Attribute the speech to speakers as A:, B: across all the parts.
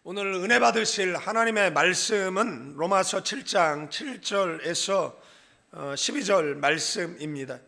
A: 오늘 은혜 받으실 하나님의 말씀은 로마서 7장 7절에서 12절 말씀입니다.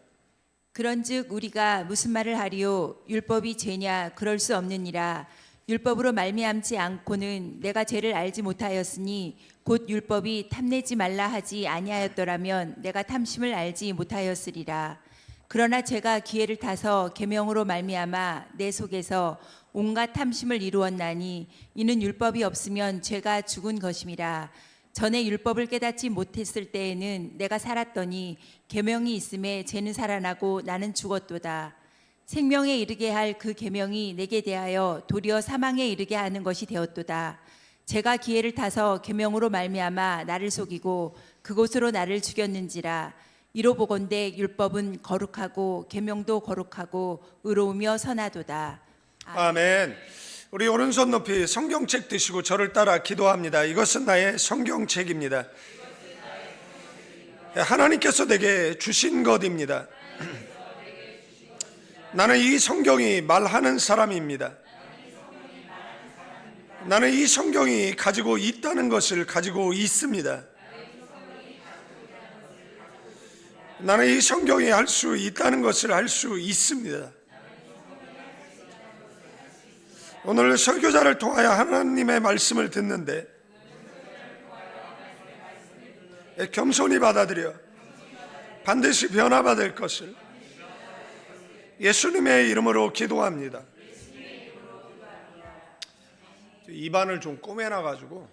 B: 그런즉 우리가 무슨 말을 하리요? 율법이 죄냐? 그럴 수 없느니라. 율법으로 말미암지 않고는 내가 죄를 알지 못하였으니 곧 율법이 탐내지 말라 하지 아니하였더라면 내가 탐심을 알지 못하였으리라. 그러나 죄가 기회를 타서 계명으로 말미암아 내 속에서 온갖 탐심을 이루었나니 이는 율법이 없으면 죄가 죽은 것임이라. 전에 율법을 깨닫지 못했을 때에는 내가 살았더니 계명이 있음에 죄는 살아나고 나는 죽었도다. 생명에 이르게 할 그 계명이 내게 대하여 도리어 사망에 이르게 하는 것이 되었도다. 죄가 기회를 타서 계명으로 말미암아 나를 속이고 그곳으로 나를 죽였는지라. 이로 보건대 율법은 거룩하고 계명도 거룩하고 의로우며 선하도다.
A: 아멘. 우리 오른손 높이 성경책 드시고 저를 따라 기도합니다. 이것은 나의 성경책입니다. 하나님께서 내게 주신 것입니다. 나는 이 성경이 말하는 사람입니다. 나는 이 성경이 가지고 있다는 것을 가지고 있습니다. 나는 이 성경이 할 수 있다는 것을 할 수 있습니다. 오늘 설교자를 통하여 하나님의 말씀을 듣는데 겸손히 받아들여 반드시 변화받을 것을 예수님의 이름으로 기도합니다. 입안을 좀 꼬매놔가지고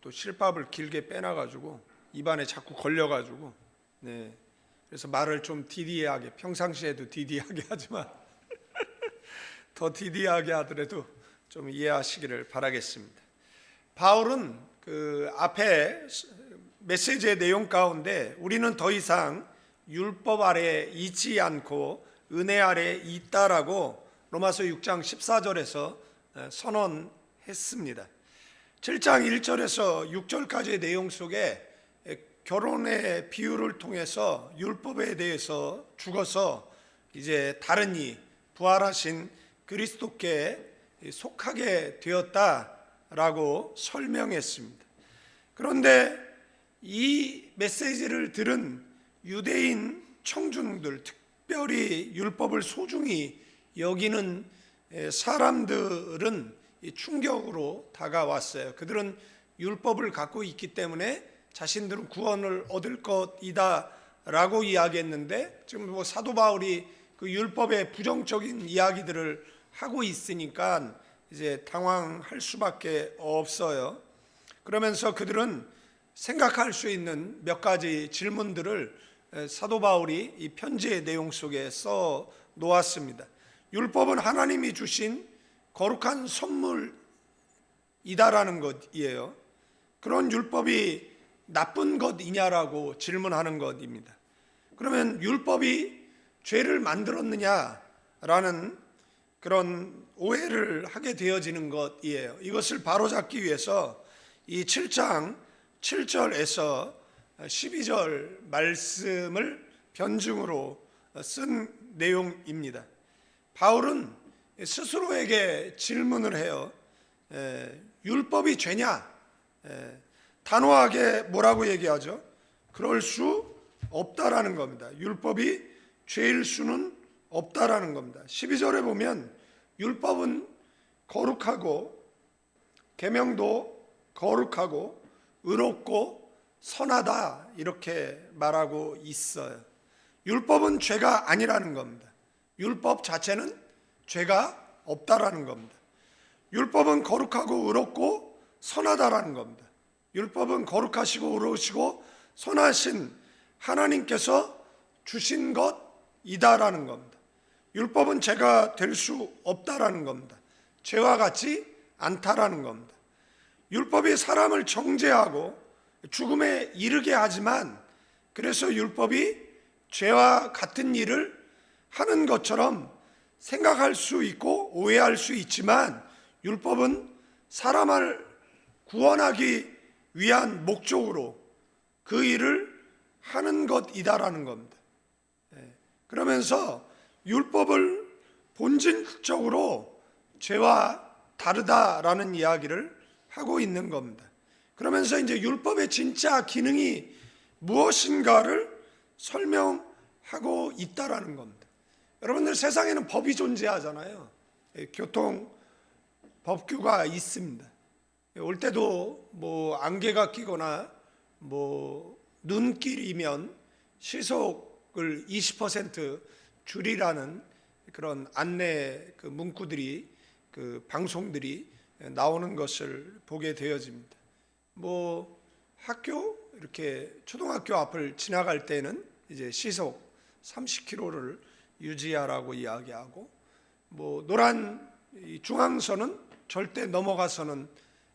A: 또 실밥을 길게 빼놔가지고 입안에 자꾸 걸려가지고 그래서 말을 좀 디디하게, 평상시에도 디디하게 하지만 더 디디하게 하더라도 좀 이해하시기를 바라겠습니다. 바울은 그 앞에 메시지의 내용 가운데 우리는 더 이상 율법 아래 있지 않고 은혜 아래 있다라고 로마서 6장 14절에서 선언했습니다. 7장 1절에서 6절까지의 내용 속에 결혼의 비유를 통해서 율법에 대해서 죽어서 이제 다른 이 부활하신 그리스도께 속하게 되었다라고 설명했습니다. 그런데 이 메시지를 들은 유대인 청중들, 특별히 율법을 소중히 여기는 사람들은 충격으로 다가왔어요. 그들은 율법을 갖고 있기 때문에 자신들은 구원을 얻을 것이다 라고 이야기했는데, 지금 사도 바울이 그 율법의 부정적인 이야기들을 하고 있으니까 이제 당황할 수밖에 없어요. 그러면서 그들은 생각할 수 있는 몇 가지 질문들을 사도 바울이 이 편지의 내용 속에 써 놓았습니다. 율법은 하나님이 주신 거룩한 선물이다라는 것이에요. 그런 율법이 나쁜 것이냐라고 질문하는 것입니다. 그러면 율법이 죄를 만들었느냐라는 그런 오해를 하게 되어지는 것이에요. 이것을 바로잡기 위해서 이 7장 7절에서 12절 말씀을 변증으로 쓴 내용입니다. 바울은 스스로에게 질문을 해요. 율법이 죄냐? 단호하게 뭐라고 얘기하죠? 그럴 수 없다라는 겁니다. 율법이 죄일 수는 없다라는 겁니다. 12절에 보면 율법은 거룩하고 계명도 거룩하고 의롭고 선하다 이렇게 말하고 있어요. 율법은 죄가 아니라는 겁니다. 율법 자체는 죄가 없다라는 겁니다. 율법은 거룩하고 의롭고 선하다라는 겁니다. 율법은 거룩하시고 의로우시고 선하신 하나님께서 주신 것이다라는 겁니다. 율법은 죄가 될 수 없다라는 겁니다. 죄와 같지 않다라는 겁니다. 율법이 사람을 정죄하고 죽음에 이르게 하지만, 그래서 율법이 죄와 같은 일을 하는 것처럼 생각할 수 있고 오해할 수 있지만, 율법은 사람을 구원하기 위한 목적으로 그 일을 하는 것이다라는 겁니다. 그러면서 율법을 본질적으로 죄와 다르다라는 이야기를 하고 있는 겁니다. 그러면서 이제 율법의 진짜 기능이 무엇인가를 설명하고 있다라는 겁니다. 여러분들 세상에는 법이 존재하잖아요. 교통 법규가 있습니다. 올 때도 뭐 안개가 끼거나 뭐 눈길이면 시속을 20% 줄이라는 그런 안내 그 문구들이 그 방송들이 나오는 것을 보게 되어집니다. 뭐 학교 이렇게 초등학교 앞을 지나갈 때는 이제 시속 30km를 유지하라고 이야기하고, 뭐 노란 이 중앙선은 절대 넘어가서는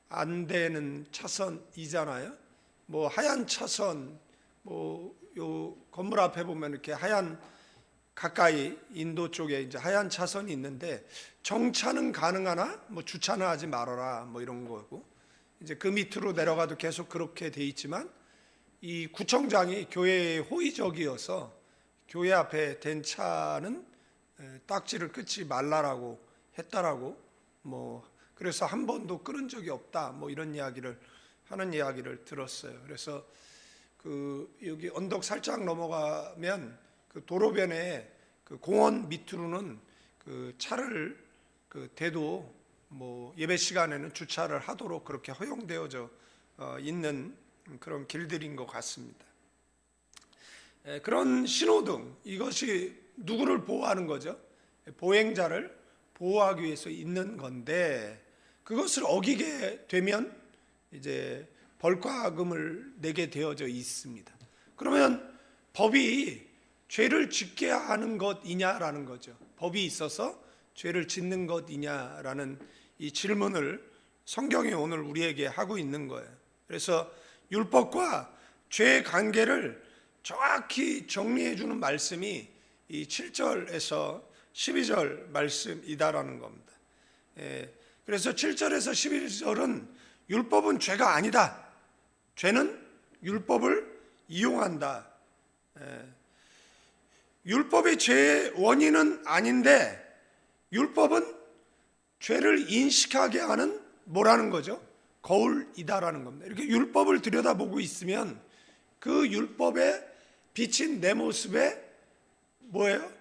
A: 안 되는 차선이잖아요. 뭐 하얀 차선, 뭐 요 건물 앞에 보면 이렇게 하얀 가까이 인도 쪽에 이제 하얀 차선이 있는데 정차는 가능하나 뭐 주차는 하지 말아라 뭐 이런 거고, 이제 그 밑으로 내려가도 계속 그렇게 돼 있지만 이 구청장이 교회에 호의적이어서 교회 앞에 된 차는 딱지를 끊지 말라라고 했다라고, 뭐 그래서 한 번도 끊은 적이 없다 뭐 이런 이야기를 하는 이야기를 들었어요. 그래서 그 여기 언덕 살짝 넘어가면 그 도로변에 그 공원 밑으로는 그 차를 그 대도 뭐 예배 시간에는 주차를 하도록 그렇게 허용되어져 있는 그런 길들인 것 같습니다. 그런 신호등, 이것이 누구를 보호하는 거죠? 보행자를 보호하기 위해서 있는 건데, 그것을 어기게 되면 이제 벌과금을 내게 되어져 있습니다. 그러면 법이 죄를 짓게 하는 것이냐라는 거죠. 법이 있어서 죄를 짓는 것이냐라는 이 질문을 성경이 오늘 우리에게 하고 있는 거예요. 그래서 율법과 죄의 관계를 정확히 정리해 주는 말씀이 이 7절에서 12절 말씀이다라는 겁니다. 그래서 7절에서 11절은 율법은 죄가 아니다. 죄는 율법을 이용한다. 율법이 죄의 원인은 아닌데 율법은 죄를 인식하게 하는 뭐라는 거죠? 거울이다라는 겁니다. 이렇게 율법을 들여다보고 있으면 그 율법에 비친 내 모습에 뭐예요?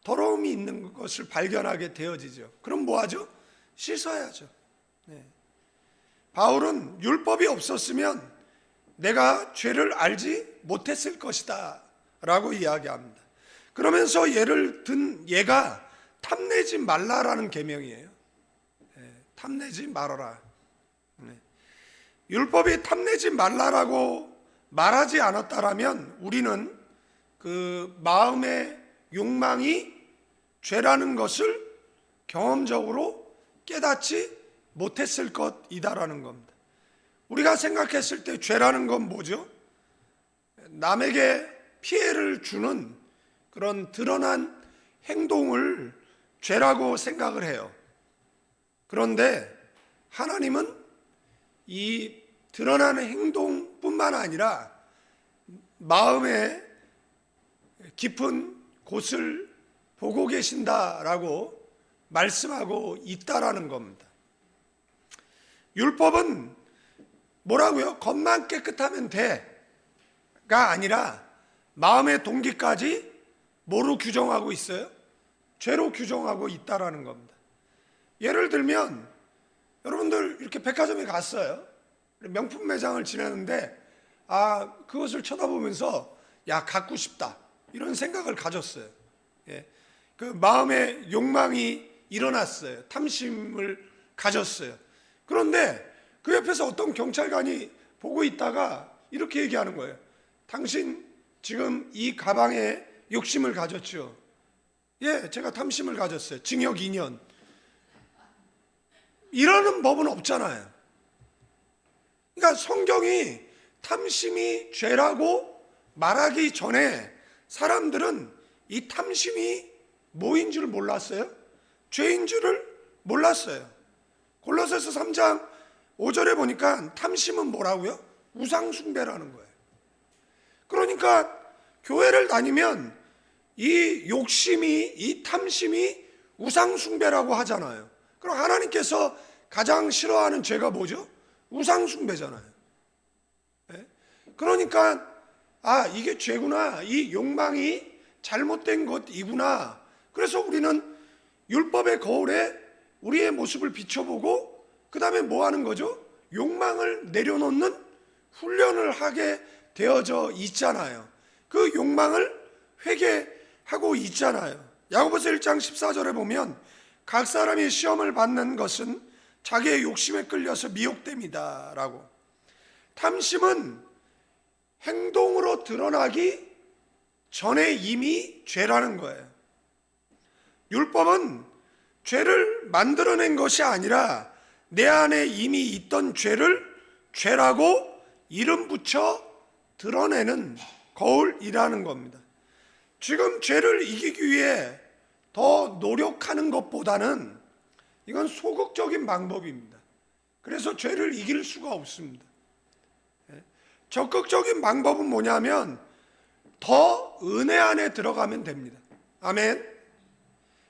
A: 더러움이 있는 것을 발견하게 되어지죠. 그럼 뭐하죠? 씻어야죠. 바울은 율법이 없었으면 내가 죄를 알지 못했을 것이다 라고 이야기합니다. 그러면서 예를 든 예가 탐내지 말라라는 계명이에요. 탐내지 말아라. 율법이 탐내지 말라라고 말하지 않았다라면 우리는 그 마음의 욕망이 죄라는 것을 경험적으로 깨닫지 못했을 것이다라는 겁니다. 우리가 생각했을 때 죄라는 건 뭐죠? 남에게 피해를 주는 그런 드러난 행동을 죄라고 생각을 해요. 그런데 하나님은 이 드러나는 행동뿐만 아니라 마음의 깊은 곳을 보고 계신다라고 말씀하고 있다라는 겁니다. 율법은 뭐라고요? 겉만 깨끗하면 돼가 아니라 마음의 동기까지 뭐로 규정하고 있어요? 죄로 규정하고 있다라는 겁니다. 예를 들면 여러분들 이렇게 백화점에 갔어요. 명품 매장을 지내는데 그것을 쳐다보면서 야 갖고 싶다 이런 생각을 가졌어요. 그 마음의 욕망이 일어났어요. 탐심을 가졌어요. 그런데 그 옆에서 어떤 경찰관이 보고 있다가 이렇게 얘기하는 거예요. 당신 지금 이 가방에 욕심을 가졌죠? 예, 제가 탐심을 가졌어요. 징역 2년. 이러는 법은 없잖아요. 그러니까 성경이 탐심이 죄라고 말하기 전에 사람들은 이 탐심이 뭐인 줄 몰랐어요? 죄인 줄을 몰랐어요. 골로새서 3장 5절에 보니까 탐심은 뭐라고요? 우상숭배라는 거예요. 그러니까 교회를 다니면 이 욕심이, 이 탐심이 우상숭배라고 하잖아요. 그럼 하나님께서 가장 싫어하는 죄가 뭐죠? 우상 숭배잖아요. 예? 그러니까 이게 죄구나, 이 욕망이 잘못된 것이구나. 그래서 우리는 율법의 거울에 우리의 모습을 비춰보고 그 다음에 뭐 하는 거죠? 욕망을 내려놓는 훈련을 하게 되어져 있잖아요. 그 욕망을 회개하고 있잖아요. 야고보서 1장 14절에 보면 각 사람이 시험을 받는 것은 자기의 욕심에 끌려서 미혹됨이다 라고. 탐심은 행동으로 드러나기 전에 이미 죄라는 거예요. 율법은 죄를 만들어낸 것이 아니라 내 안에 이미 있던 죄를 죄라고 이름 붙여 드러내는 거울이라는 겁니다. 지금 죄를 이기기 위해 더 노력하는 것보다는 이건 소극적인 방법입니다. 그래서 죄를 이길 수가 없습니다. 적극적인 방법은 뭐냐면 더 은혜 안에 들어가면 됩니다. 아멘.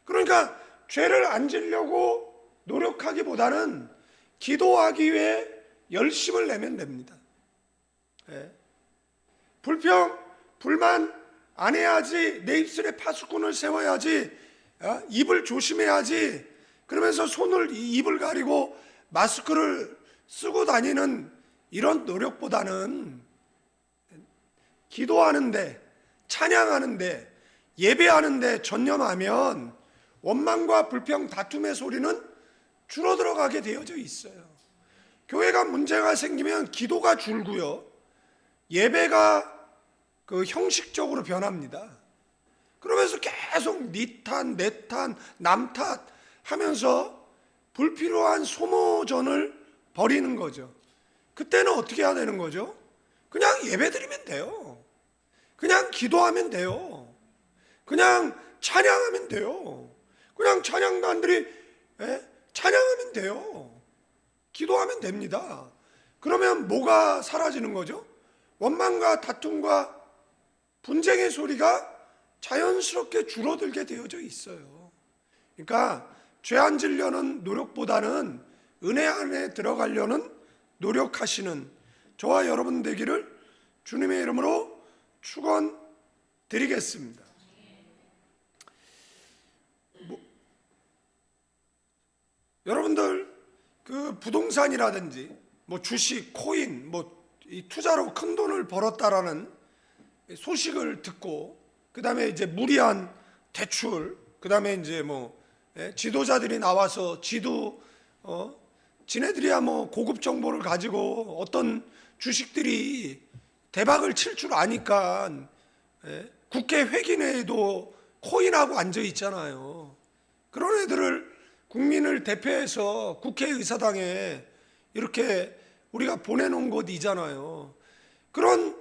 A: 그러니까 죄를 안 지려고 노력하기보다는 기도하기 위해 열심을 내면 됩니다. 불평, 불만 안 해야지, 내 입술에 파수꾼을 세워야지, 입을 조심해야지, 그러면서 입을 가리고 마스크를 쓰고 다니는 이런 노력보다는 기도하는데, 찬양하는데, 예배하는데 전념하면 원망과 불평, 다툼의 소리는 줄어들어가게 되어져 있어요. 교회가 문제가 생기면 기도가 줄고요, 예배가 그 형식적으로 변합니다. 그러면서 계속 네 탓, 내 탓, 남 탓 하면서 불필요한 소모전을 벌이는 거죠. 그때는 어떻게 해야 되는 거죠? 그냥 예배드리면 돼요. 그냥 기도하면 돼요. 그냥 찬양하면 돼요. 그냥 찬양단들이 찬양하면 돼요. 기도하면 됩니다. 그러면 뭐가 사라지는 거죠? 원망과 다툼과 분쟁의 소리가 자연스럽게 줄어들게 되어져 있어요. 그러니까 죄 안 지려는 노력보다는 은혜 안에 들어가려는 노력하시는 저와 여러분 되기를 주님의 이름으로 축원드리겠습니다. 여러분들 그 부동산이라든지 주식, 코인, 이 투자로 큰 돈을 벌었다라는 소식을 듣고 그 다음에 이제 무리한 대출, 그 다음에 이제 지도자들이 나와서 지네들이야 고급 정보를 가지고 어떤 주식들이 대박을 칠 줄 아니까 국회 회기내에도 코인하고 앉아 있잖아요. 그런 애들을 국민을 대표해서 국회의사당에 이렇게 우리가 보내놓은 곳이잖아요. 그런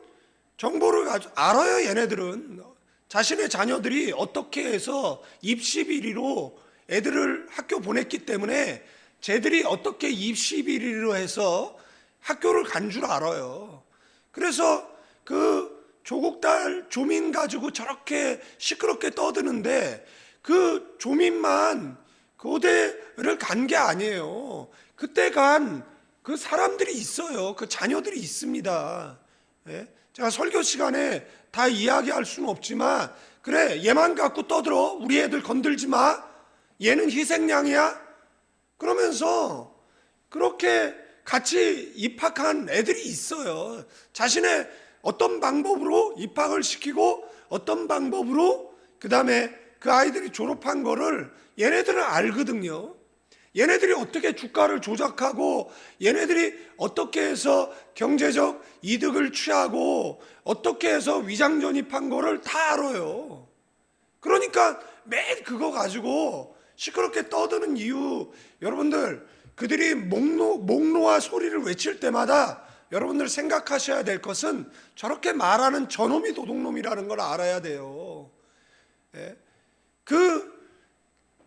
A: 정보를 알아요. 얘네들은 자신의 자녀들이 어떻게 해서 입시 비리로 애들을 학교 보냈기 때문에 쟤들이 어떻게 입시 비리로 해서 학교를 간 줄 알아요. 그래서 그 조국 딸 조민 가지고 저렇게 시끄럽게 떠드는데 그 조민만 고대를 간 게 아니에요. 그때 간 그 사람들이 있어요. 그 자녀들이 있습니다. 제가 설교 시간에 다 이야기할 수는 없지만 그래, 얘만 갖고 떠들어, 우리 애들 건들지 마, 얘는 희생양이야, 그러면서 그렇게 같이 입학한 애들이 있어요. 자신의 어떤 방법으로 입학을 시키고 어떤 방법으로 그 다음에 그 아이들이 졸업한 거를 얘네들은 알거든요. 얘네들이 어떻게 주가를 조작하고 얘네들이 어떻게 해서 경제적 이득을 취하고 어떻게 해서 위장 전입한 거를 다 알아요. 그러니까 매일 그거 가지고 시끄럽게 떠드는 이유, 여러분들 그들이 목노아 소리를 외칠 때마다 여러분들 생각하셔야 될 것은 저렇게 말하는 저놈이 도둑놈이라는 걸 알아야 돼요. 그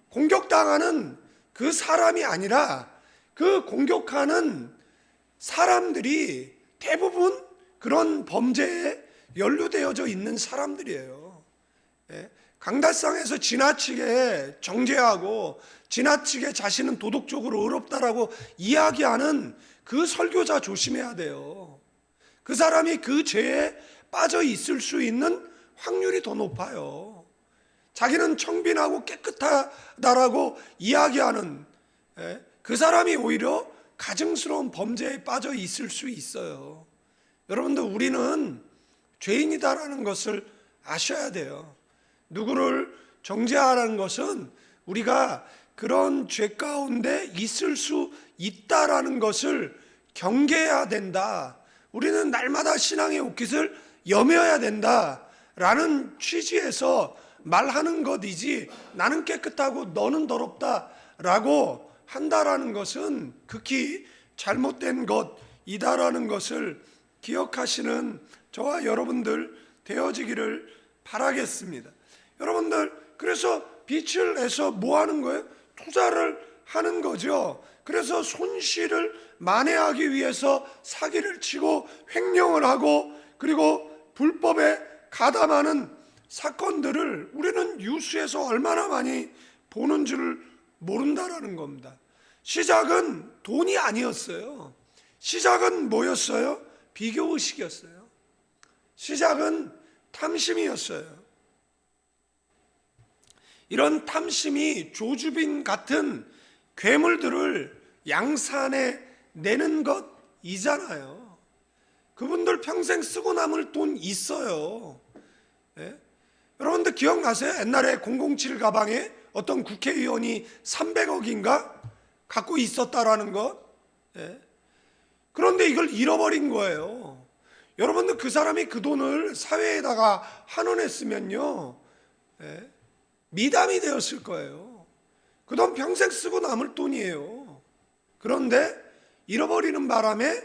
A: 공격당하는 그 사람이 아니라 그 공격하는 사람들이 대부분 그런 범죄에 연루되어져 있는 사람들이에요. 강달상에서 지나치게 정죄하고 지나치게 자신은 도덕적으로 의롭다라고 이야기하는 그 설교자 조심해야 돼요. 그 사람이 그 죄에 빠져 있을 수 있는 확률이 더 높아요. 자기는 청빈하고 깨끗하다라고 이야기하는 그 사람이 오히려 가증스러운 범죄에 빠져 있을 수 있어요. 여러분들, 우리는 죄인이다라는 것을 아셔야 돼요. 누구를 정죄하라는 것은 우리가 그런 죄 가운데 있을 수 있다라는 것을 경계해야 된다. 우리는 날마다 신앙의 옷깃을 여며야 된다라는 취지에서 말하는 것이지, 나는 깨끗하고 너는 더럽다라고 한다라는 것은 극히 잘못된 것이다라는 것을 기억하시는 저와 여러분들 되어지기를 바라겠습니다. 여러분들, 그래서 빚을 내서 뭐 하는 거예요? 투자를 하는 거죠. 그래서 손실을 만회하기 위해서 사기를 치고 횡령을 하고 그리고 불법에 가담하는 사건들을 우리는 뉴스에서 얼마나 많이 보는 줄 모른다라는 겁니다. 시작은 돈이 아니었어요. 시작은 뭐였어요? 비교의식이었어요. 시작은 탐심이었어요. 이런 탐심이 조주빈 같은 괴물들을 양산해 내는 것이잖아요. 그분들 평생 쓰고 남을 돈 있어요. 예? 여러분들 기억나세요? 옛날에 007 가방에 어떤 국회의원이 300억인가 갖고 있었다라는 것. 예? 그런데 이걸 잃어버린 거예요. 여러분들, 그 사람이 그 돈을 사회에다가 환원했으면요, 예? 미담이 되었을 거예요. 그 돈 평생 쓰고 남을 돈이에요. 그런데 잃어버리는 바람에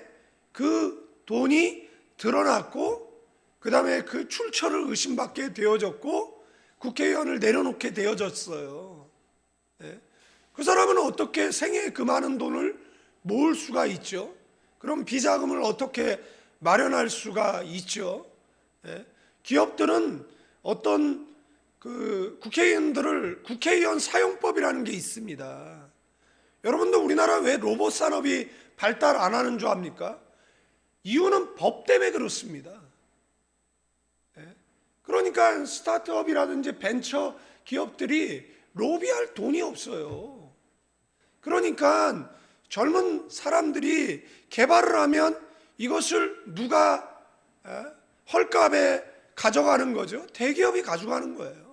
A: 그 돈이 드러났고 그 다음에 그 출처를 의심받게 되어졌고 국회의원을 내려놓게 되어졌어요. 네. 그 사람은 어떻게 생애에 그 많은 돈을 모을 수가 있죠? 그럼 비자금을 어떻게 마련할 수가 있죠? 네. 기업들은 어떤 그 국회의원 사용법이라는 게 있습니다. 여러분들, 우리나라 왜 로봇 산업이 발달 안 하는 줄 압니까? 이유는 법 때문에 그렇습니다. 그러니까 스타트업이라든지 벤처 기업들이 로비할 돈이 없어요. 그러니까 젊은 사람들이 개발을 하면 이것을 누가 헐값에 가져가는 거죠? 대기업이 가져가는 거예요.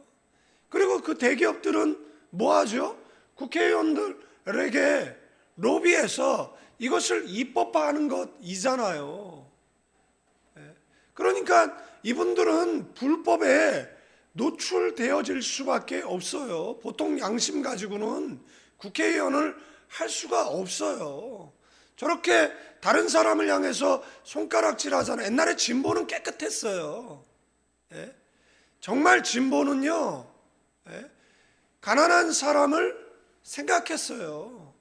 A: 그리고 그 대기업들은 뭐 하죠? 국회의원들에게 로비해서 이것을 입법화하는 것이잖아요. 그러니까 이분들은 불법에 노출되어질 수밖에 없어요. 보통 양심 가지고는 국회의원을 할 수가 없어요. 저렇게 다른 사람을 향해서 손가락질 하잖아요. 옛날에 진보는 깨끗했어요. 정말 진보는요, 가난한 사람을 생각했어요.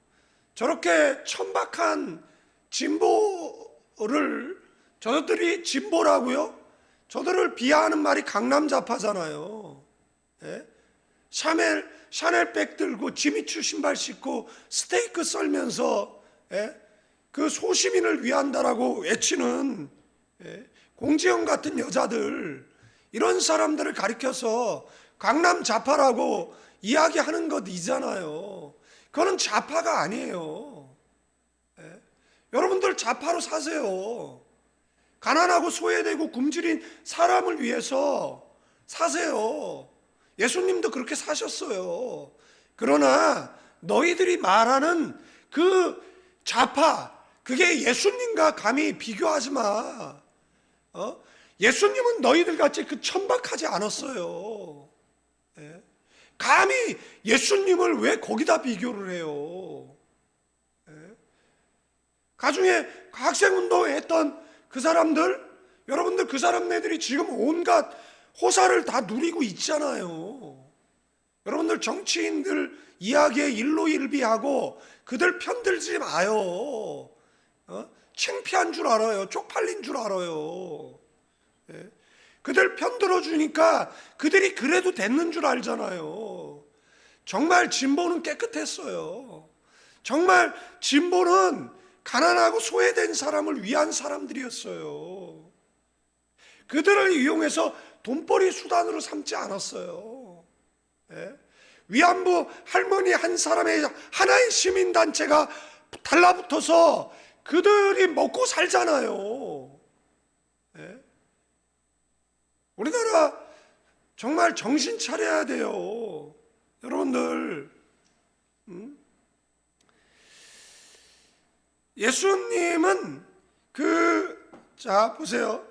A: 저렇게 천박한 진보를 저들이 진보라고요? 저들을 비하하는 말이 강남자파잖아요. 샤넬백 들고 지미추 신발 신고 스테이크 썰면서 그 소시민을 위한다라고 외치는 공지영 같은 여자들, 이런 사람들을 가리켜서 강남자파라고 이야기하는 것이잖아요. 그거는 좌파가 아니에요. 여러분들 좌파로 사세요. 가난하고 소외되고 굶주린 사람을 위해서 사세요. 예수님도 그렇게 사셨어요. 그러나 너희들이 말하는 그 좌파, 그게 예수님과 감히 비교하지 마. 예수님은 너희들 같이 그 천박하지 않았어요. 감히 예수님을 왜 거기다 비교를 해요? 가중에 학생운동에 했던 그 사람들, 여러분들, 그 사람네들이 지금 온갖 호사를 다 누리고 있잖아요. 여러분들, 정치인들 이야기에 일로일비하고 그들 편들지 마요. 창피한 줄 알아요. 쪽팔린 줄 알아요. 그들 편 들어주니까 그들이 그래도 됐는 줄 알잖아요. 정말 진보는 깨끗했어요. 정말 진보는 가난하고 소외된 사람을 위한 사람들이었어요. 그들을 이용해서 돈벌이 수단으로 삼지 않았어요. 예? 위안부 할머니 한 사람의 하나의 시민단체가 달라붙어서 그들이 먹고 살잖아요. 예? 우리나라 정말 정신 차려야 돼요. 여러분들, 예수님은 자 보세요.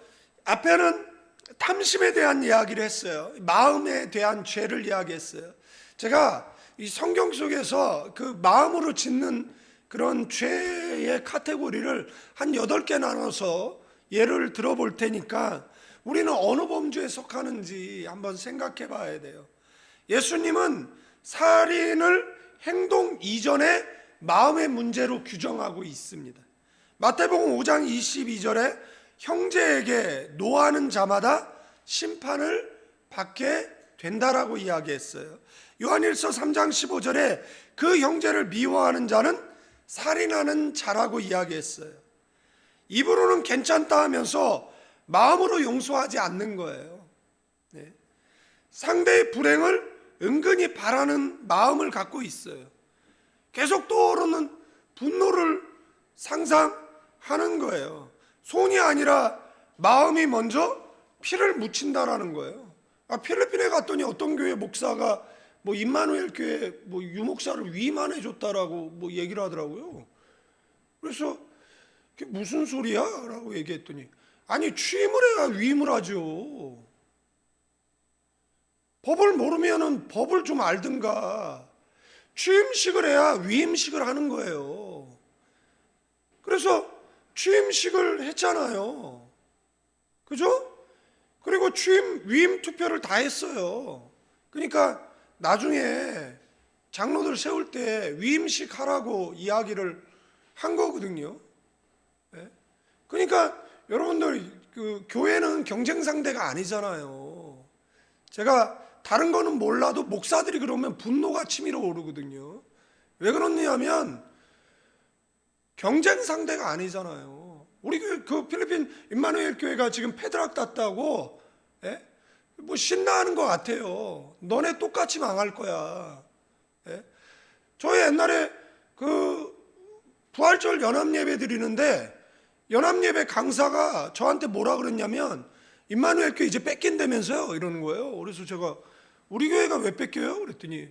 A: 앞에는 탐심에 대한 이야기를 했어요. 마음에 대한 죄를 이야기했어요. 제가 이 성경 속에서 그 마음으로 짓는 그런 죄의 카테고리를 한 8개 나눠서 예를 들어볼 테니까 우리는 어느 범주에 속하는지 한번 생각해 봐야 돼요. 예수님은 살인을 행동 이전에 마음의 문제로 규정하고 있습니다. 마태복음 5장 22절에 형제에게 노하는 자마다 심판을 받게 된다라고 이야기했어요. 요한일서 3장 15절에 그 형제를 미워하는 자는 살인하는 자라고 이야기했어요. 입으로는 괜찮다 하면서 마음으로 용서하지 않는 거예요. 네. 상대의 불행을 은근히 바라는 마음을 갖고 있어요. 계속 떠오르는 분노를 상상하는 거예요. 손이 아니라 마음이 먼저 피를 묻힌다라는 거예요. 필리핀에 갔더니 어떤 교회 목사가 임마누엘 교회 유목사를 위임해 줬다라고 얘기를 하더라고요. 그래서 그게 무슨 소리야? 라고 얘기했더니 아니 취임을 해야 위임을 하죠. 법을 모르면은 법을 좀 알든가 취임식을 해야 위임식을 하는 거예요. 그래서 취임식을 했잖아요. 그죠? 그리고 위임 투표를 다 했어요. 그러니까 나중에 장로들 세울 때 위임식 하라고 이야기를 한 거거든요. 네? 그러니까 여러분들 교회는 경쟁 상대가 아니잖아요. 제가 다른 거는 몰라도 목사들이 그러면 분노가 치밀어 오르거든요. 왜 그러냐면 경쟁 상대가 아니잖아요. 우리 교회, 필리핀 임마누엘 교회가 지금 패드락 땄다고 신나하는 것 같아요. 너네 똑같이 망할 거야. 저희 옛날에 부활절 연합예배 드리는데 연합예배 강사가 저한테 뭐라 그랬냐면 임마누엘 교회 이제 뺏긴다면서요 이러는 거예요. 그래서 제가 우리 교회가 왜 뺏겨요? 그랬더니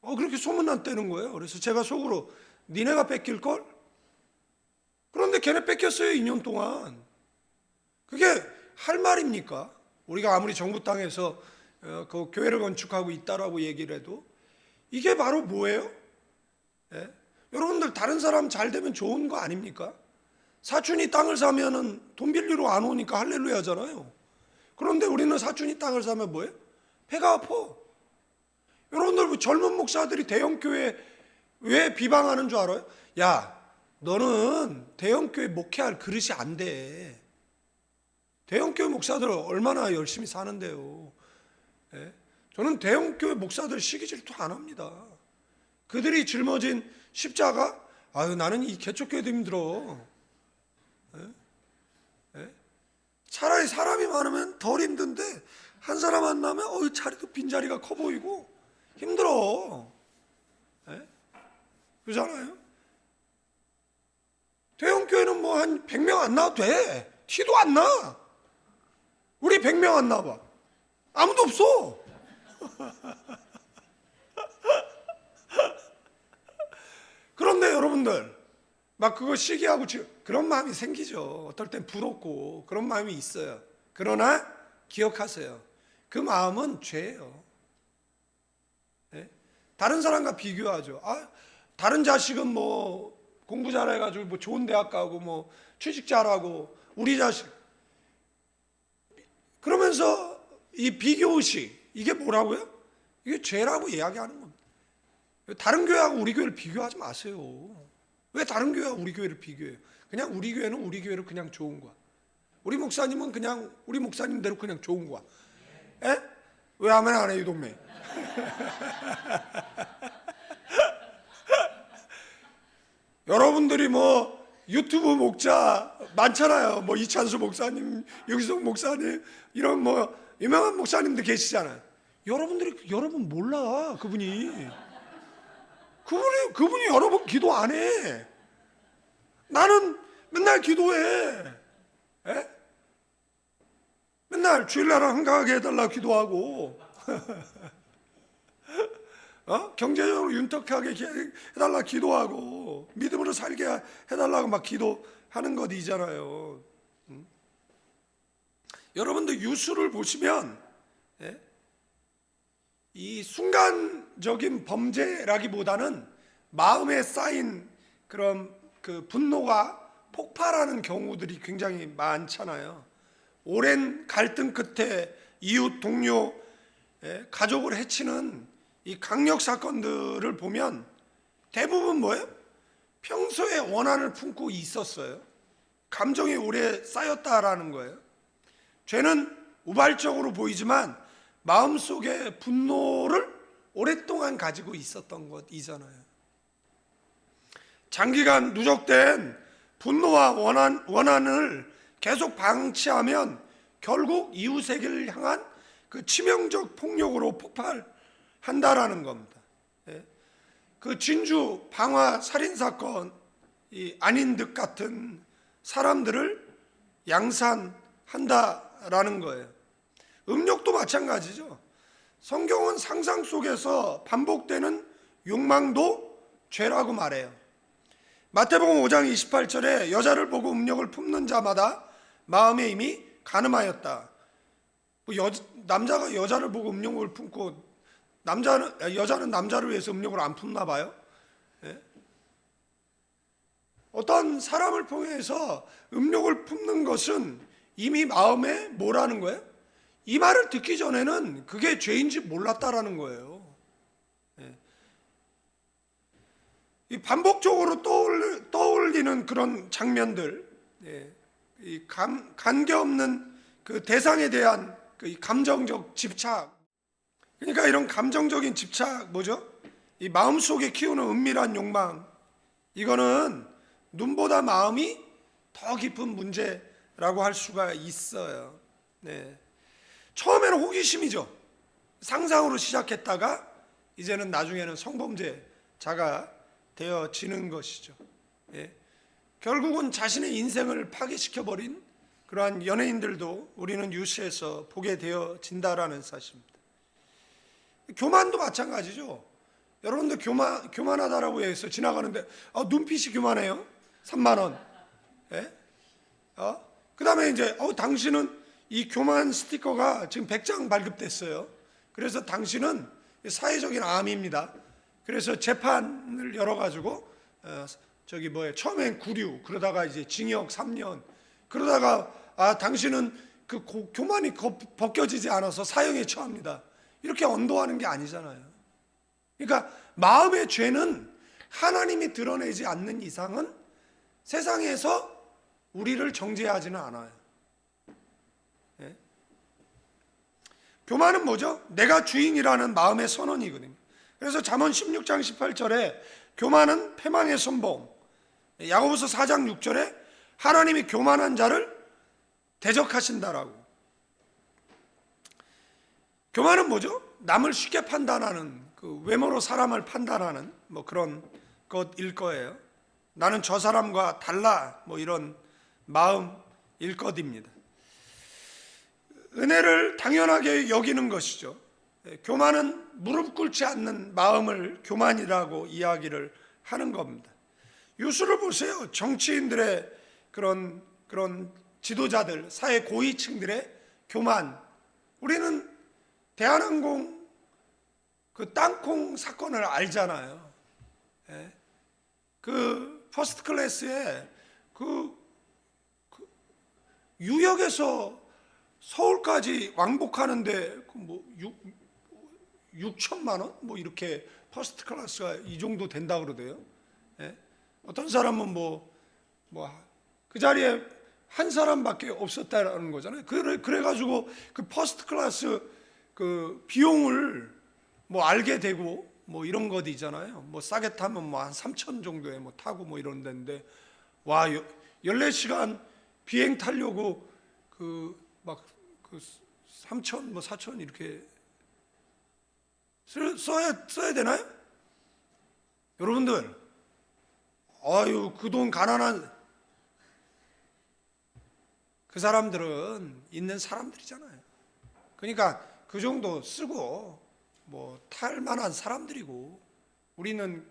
A: 그렇게 소문났다는 거예요. 그래서 제가 속으로 니네가 뺏길걸? 그런데 걔네 뺏겼어요 2년 동안. 그게 할 말입니까? 우리가 아무리 정부 땅에서 그 교회를 건축하고 있다라고 얘기를 해도 이게 바로 뭐예요? 여러분들 다른 사람 잘 되면 좋은 거 아닙니까? 사촌이 땅을 사면은 돈 빌리러 안 오니까 할렐루야잖아요. 그런데 우리는 사촌이 땅을 사면 뭐예요? 배가 아파. 여러분들 젊은 목사들이 대형교회 왜 비방하는 줄 알아요? 야, 너는 대형교회 목회할 그릇이 안 돼. 대형교회 목사들 얼마나 열심히 사는데요. 저는 대형교회 목사들 시기 질투 안 합니다. 그들이 짊어진 십자가, 나는 이 개척교회도 힘들어. 차라리 사람이 많으면 덜 힘든데 한 사람 안 나면 자리도 빈자리가 커 보이고 힘들어. 그렇잖아요. 대형교회는 한 100명 안 나와도 돼. 티도 안 나. 우리 100명 안 나와. 아무도 없어. 그런데 여러분들 막 그거 시기하고 그런 마음이 생기죠. 어떨 땐 부럽고 그런 마음이 있어요. 그러나 기억하세요. 그 마음은 죄예요. 다른 사람과 비교하죠. 다른 자식은 공부 잘해가지고 좋은 대학 가고 취직 잘하고 우리 자식 그러면서 이 비교의식 이게 뭐라고요? 이게 죄라고 이야기하는 겁니다. 다른 교회하고 우리 교회를 비교하지 마세요. 왜 다른 교회와 우리 교회를 비교해요? 그냥 우리 교회는 우리 교회로 그냥 좋은 거야. 우리 목사님은 그냥 우리 목사님대로 그냥 좋은 거야. 에? 왜 아멘 안 해, 이 동네? 여러분들이 뭐 유튜브 목자 많잖아요. 뭐 이찬수 목사님, 유기성 목사님, 이런 뭐 유명한 목사님들 계시잖아요. 여러분 몰라. 그분이 여러분 기도 안 해. 나는 맨날 기도해. 에? 맨날 주일날 한가하게 해달라 기도하고 경제적으로 윤택하게 해달라 기도하고 믿음으로 살게 해달라고 막 기도하는 것이잖아요. 여러분들 유수를 보시면 이 순간적인 범죄라기보다는 마음에 쌓인 그런 그 분노가 폭발하는 경우들이 굉장히 많잖아요. 오랜 갈등 끝에 이웃, 동료, 가족을 해치는 이 강력 사건들을 보면 대부분 뭐예요? 평소에 원한을 품고 있었어요. 감정이 오래 쌓였다라는 거예요. 죄는 우발적으로 보이지만 마음속에 분노를 오랫동안 가지고 있었던 것이잖아요. 장기간 누적된 분노와 원한을 계속 방치하면 결국 이웃에게를 향한 그 치명적 폭력으로 폭발한다라는 겁니다. 그 진주 방화 살인 사건이 아닌 듯 같은 사람들을 양산한다라는 거예요. 음욕도 마찬가지죠. 성경은 상상 속에서 반복되는 욕망도 죄라고 말해요. 마태복음 5장 28절에 여자를 보고 음욕을 품는 자마다 마음에 이미 간음하였다. 남자가 여자를 보고 음욕을 품고 여자는 남자를 위해서 음욕을 안 품나 봐요. 예? 어떤 사람을 통해서 음욕을 품는 것은 이미 마음에 뭐라는 거예요? 이 말을 듣기 전에는 그게 죄인지 몰랐다라는 거예요. 이 반복적으로 떠올리는 그런 장면들, 이 관계없는 그 대상에 대한 그 감정적 집착, 그러니까 이런 감정적인 집착 뭐죠? 이 마음속에 키우는 은밀한 욕망, 이거는 눈보다 마음이 더 깊은 문제라고 할 수가 있어요. 처음에는 호기심이죠. 상상으로 시작했다가 이제는 나중에는 성범죄자가 되어지는 것이죠. 결국은 자신의 인생을 파괴시켜버린 그러한 연예인들도 우리는 뉴스에서 보게 되어진다라는 사실입니다. 교만도 마찬가지죠. 여러분들 교만하다라고 해서 지나가는데 눈빛이 교만해요. 3만 원. 그 다음에 이제 당신은 이 교만 스티커가 지금 100장 발급됐어요. 그래서 당신은 사회적인 암입니다. 그래서 재판을 열어가지고 처음엔 구류, 그러다가 이제 징역 3년, 그러다가 당신은 그 교만이 벗겨지지 않아서 사형에 처합니다. 이렇게 언도하는 게 아니잖아요. 그러니까 마음의 죄는 하나님이 드러내지 않는 이상은 세상에서 우리를 정죄하지는 않아요. 교만은 뭐죠? 내가 주인이라는 마음의 선언이거든요. 그래서 잠언 16장 18절에 교만은 패망의 선봉, 야고보서 4장 6절에 하나님이 교만한 자를 대적하신다라고. 교만은 뭐죠? 남을 쉽게 판단하는, 그 외모로 사람을 판단하는 뭐 그런 것일 거예요. 나는 저 사람과 달라, 뭐 이런 마음일 것입니다. 은혜를 당연하게 여기는 것이죠. 교만은 무릎 꿇지 않는 마음을 교만이라고 이야기를 하는 겁니다. 유수를 보세요. 정치인들의 그런 지도자들, 사회 고위층들의 교만. 우리는 대한항공 그 땅콩 사건을 알잖아요. 그 퍼스트 클래스에 그 유역에서 서울까지 왕복하는데 뭐 6천만 원? 뭐 이렇게 퍼스트 클래스가 이 정도 된다 그러대요. 어떤 사람은 그 자리에 한 사람밖에 없었다라는 거잖아요. 그래가지고 그 퍼스트 클래스 그 비용을 뭐 알게 되고 뭐 이런 것이잖아요. 뭐 싸게 타면 뭐 한 3천 정도에 뭐 타고 뭐 이런 데인데, 와 14시간 비행 타려고 그 막 그 3천 뭐 4천 이렇게 써야 되나요? 여러분들, 아유 그 돈 가난한 그 사람들은 있는 사람들이잖아요. 그러니까 그 정도 쓰고 뭐 탈 만한 사람들이고, 우리는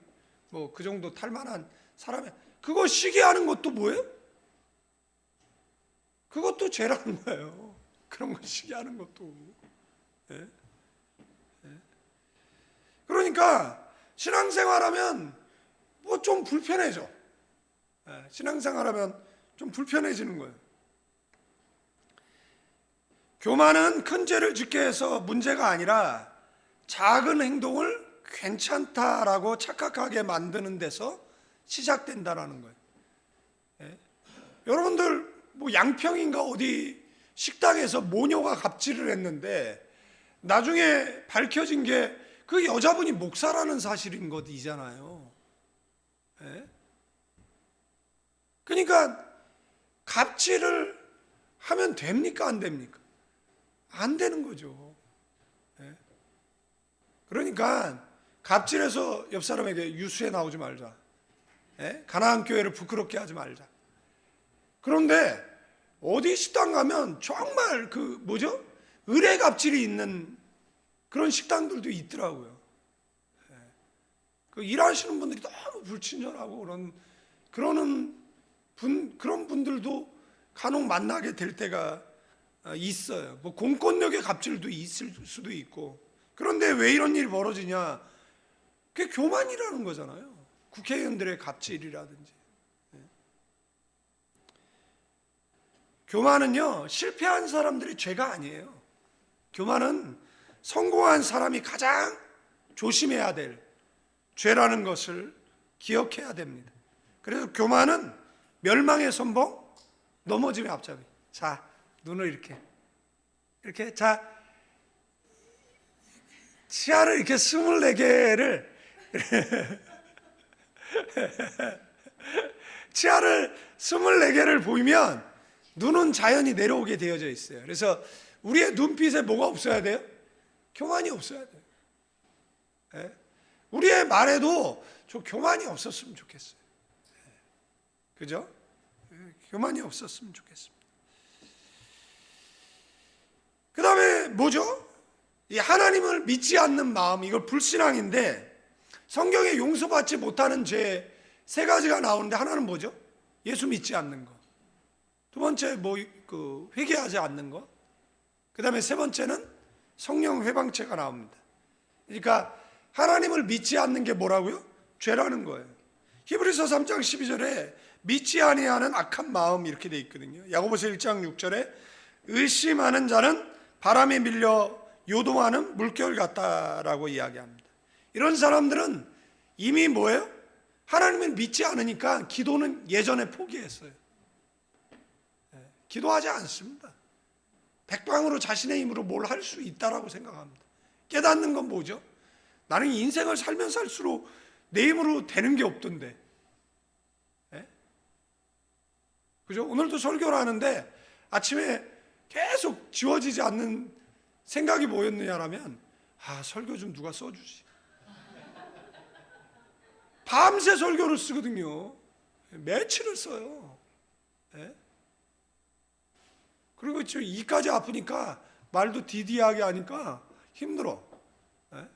A: 뭐 그 정도 탈 만한 사람이, 그거 시기하는 것도 뭐예요? 그것도 죄라는 거예요. 그런 거 시기하는 것도. 예? 예? 그러니까 신앙생활하면 뭐 좀 불편해져. 예, 신앙생활하면 좀 불편해지는 거예요. 교만은 큰 죄를 짓게 해서 문제가 아니라 작은 행동을 괜찮다라고 착각하게 만드는 데서 시작된다라는 거예요. 예? 여러분들 뭐 양평인가 어디 식당에서 모녀가 갑질을 했는데 나중에 밝혀진 게 그 여자분이 목사라는 사실인 것이잖아요. 예? 그러니까 갑질을 하면 됩니까 안 됩니까? 안 되는 거죠. 예? 그러니까 갑질해서 옆 사람에게 유수에 나오지 말자. 예? 가나안 교회를 부끄럽게 하지 말자. 그런데 어디 식당 가면 정말 그 뭐죠? 의례 갑질이 있는 그런 식당들도 있더라고요. 예. 그 일하시는 분들이 너무 불친절하고 그런 분들도 간혹 만나게 될 때가 있어요. 뭐 공권력의 갑질도 있을 수도 있고. 그런데 왜 이런 일이 벌어지냐? 그게 교만이라는 거잖아요. 국회의원들의 갑질이라든지. 교만은요, 실패한 사람들의 죄가 아니에요. 교만은 성공한 사람이 가장 조심해야 될 죄라는 것을 기억해야 됩니다. 그래서 교만은 멸망의 선봉, 넘어짐의 앞잡이. 자, 눈을 이렇게 자, 치아를 이렇게 24개를 치아를 24개를 보이면 눈은 자연히 내려오게 되어져 있어요. 그래서 우리의 눈빛에 뭐가 없어야 돼요? 교만이 없어야 돼요. 예? 우리의 말에도 저 교만이 없었으면 좋겠어요. 예. 그죠? 예, 교만이 없었으면 좋겠습니다. 그 다음에 뭐죠? 이 하나님을 믿지 않는 마음, 이걸 불신앙인데, 성경에 용서받지 못하는 죄 3가지가 나오는데, 하나는 뭐죠? 예수 믿지 않는 거. 두 번째 그 회개하지 않는 거. 그 다음에 3번째는 성령 회방죄가 나옵니다. 그러니까 하나님을 믿지 않는 게 뭐라고요? 죄라는 거예요. 히브리서 3장 12절에 믿지 아니하는 악한 마음 이렇게 돼 있거든요. 야고보서 1장 6절에 의심하는 자는 바람에 밀려 요동하는 물결 같다라고 이야기합니다. 이런 사람들은 이미 뭐예요? 하나님을 믿지 않으니까 기도는 예전에 포기했어요. 기도하지 않습니다. 백방으로 자신의 힘으로 뭘 할 수 있다라고 생각합니다. 깨닫는 건 뭐죠? 나는 인생을 살면 살수록 내 힘으로 되는 게 없던데. 예? 그죠? 오늘도 설교를 하는데 아침에 계속 지워지지 않는 생각이 뭐였느냐라면, 설교 좀 누가 써주지. 밤새 설교를 쓰거든요. 며칠을 써요. 예? 그리고 이까지 아프니까 말도 디디하게 하니까 힘들어. 예?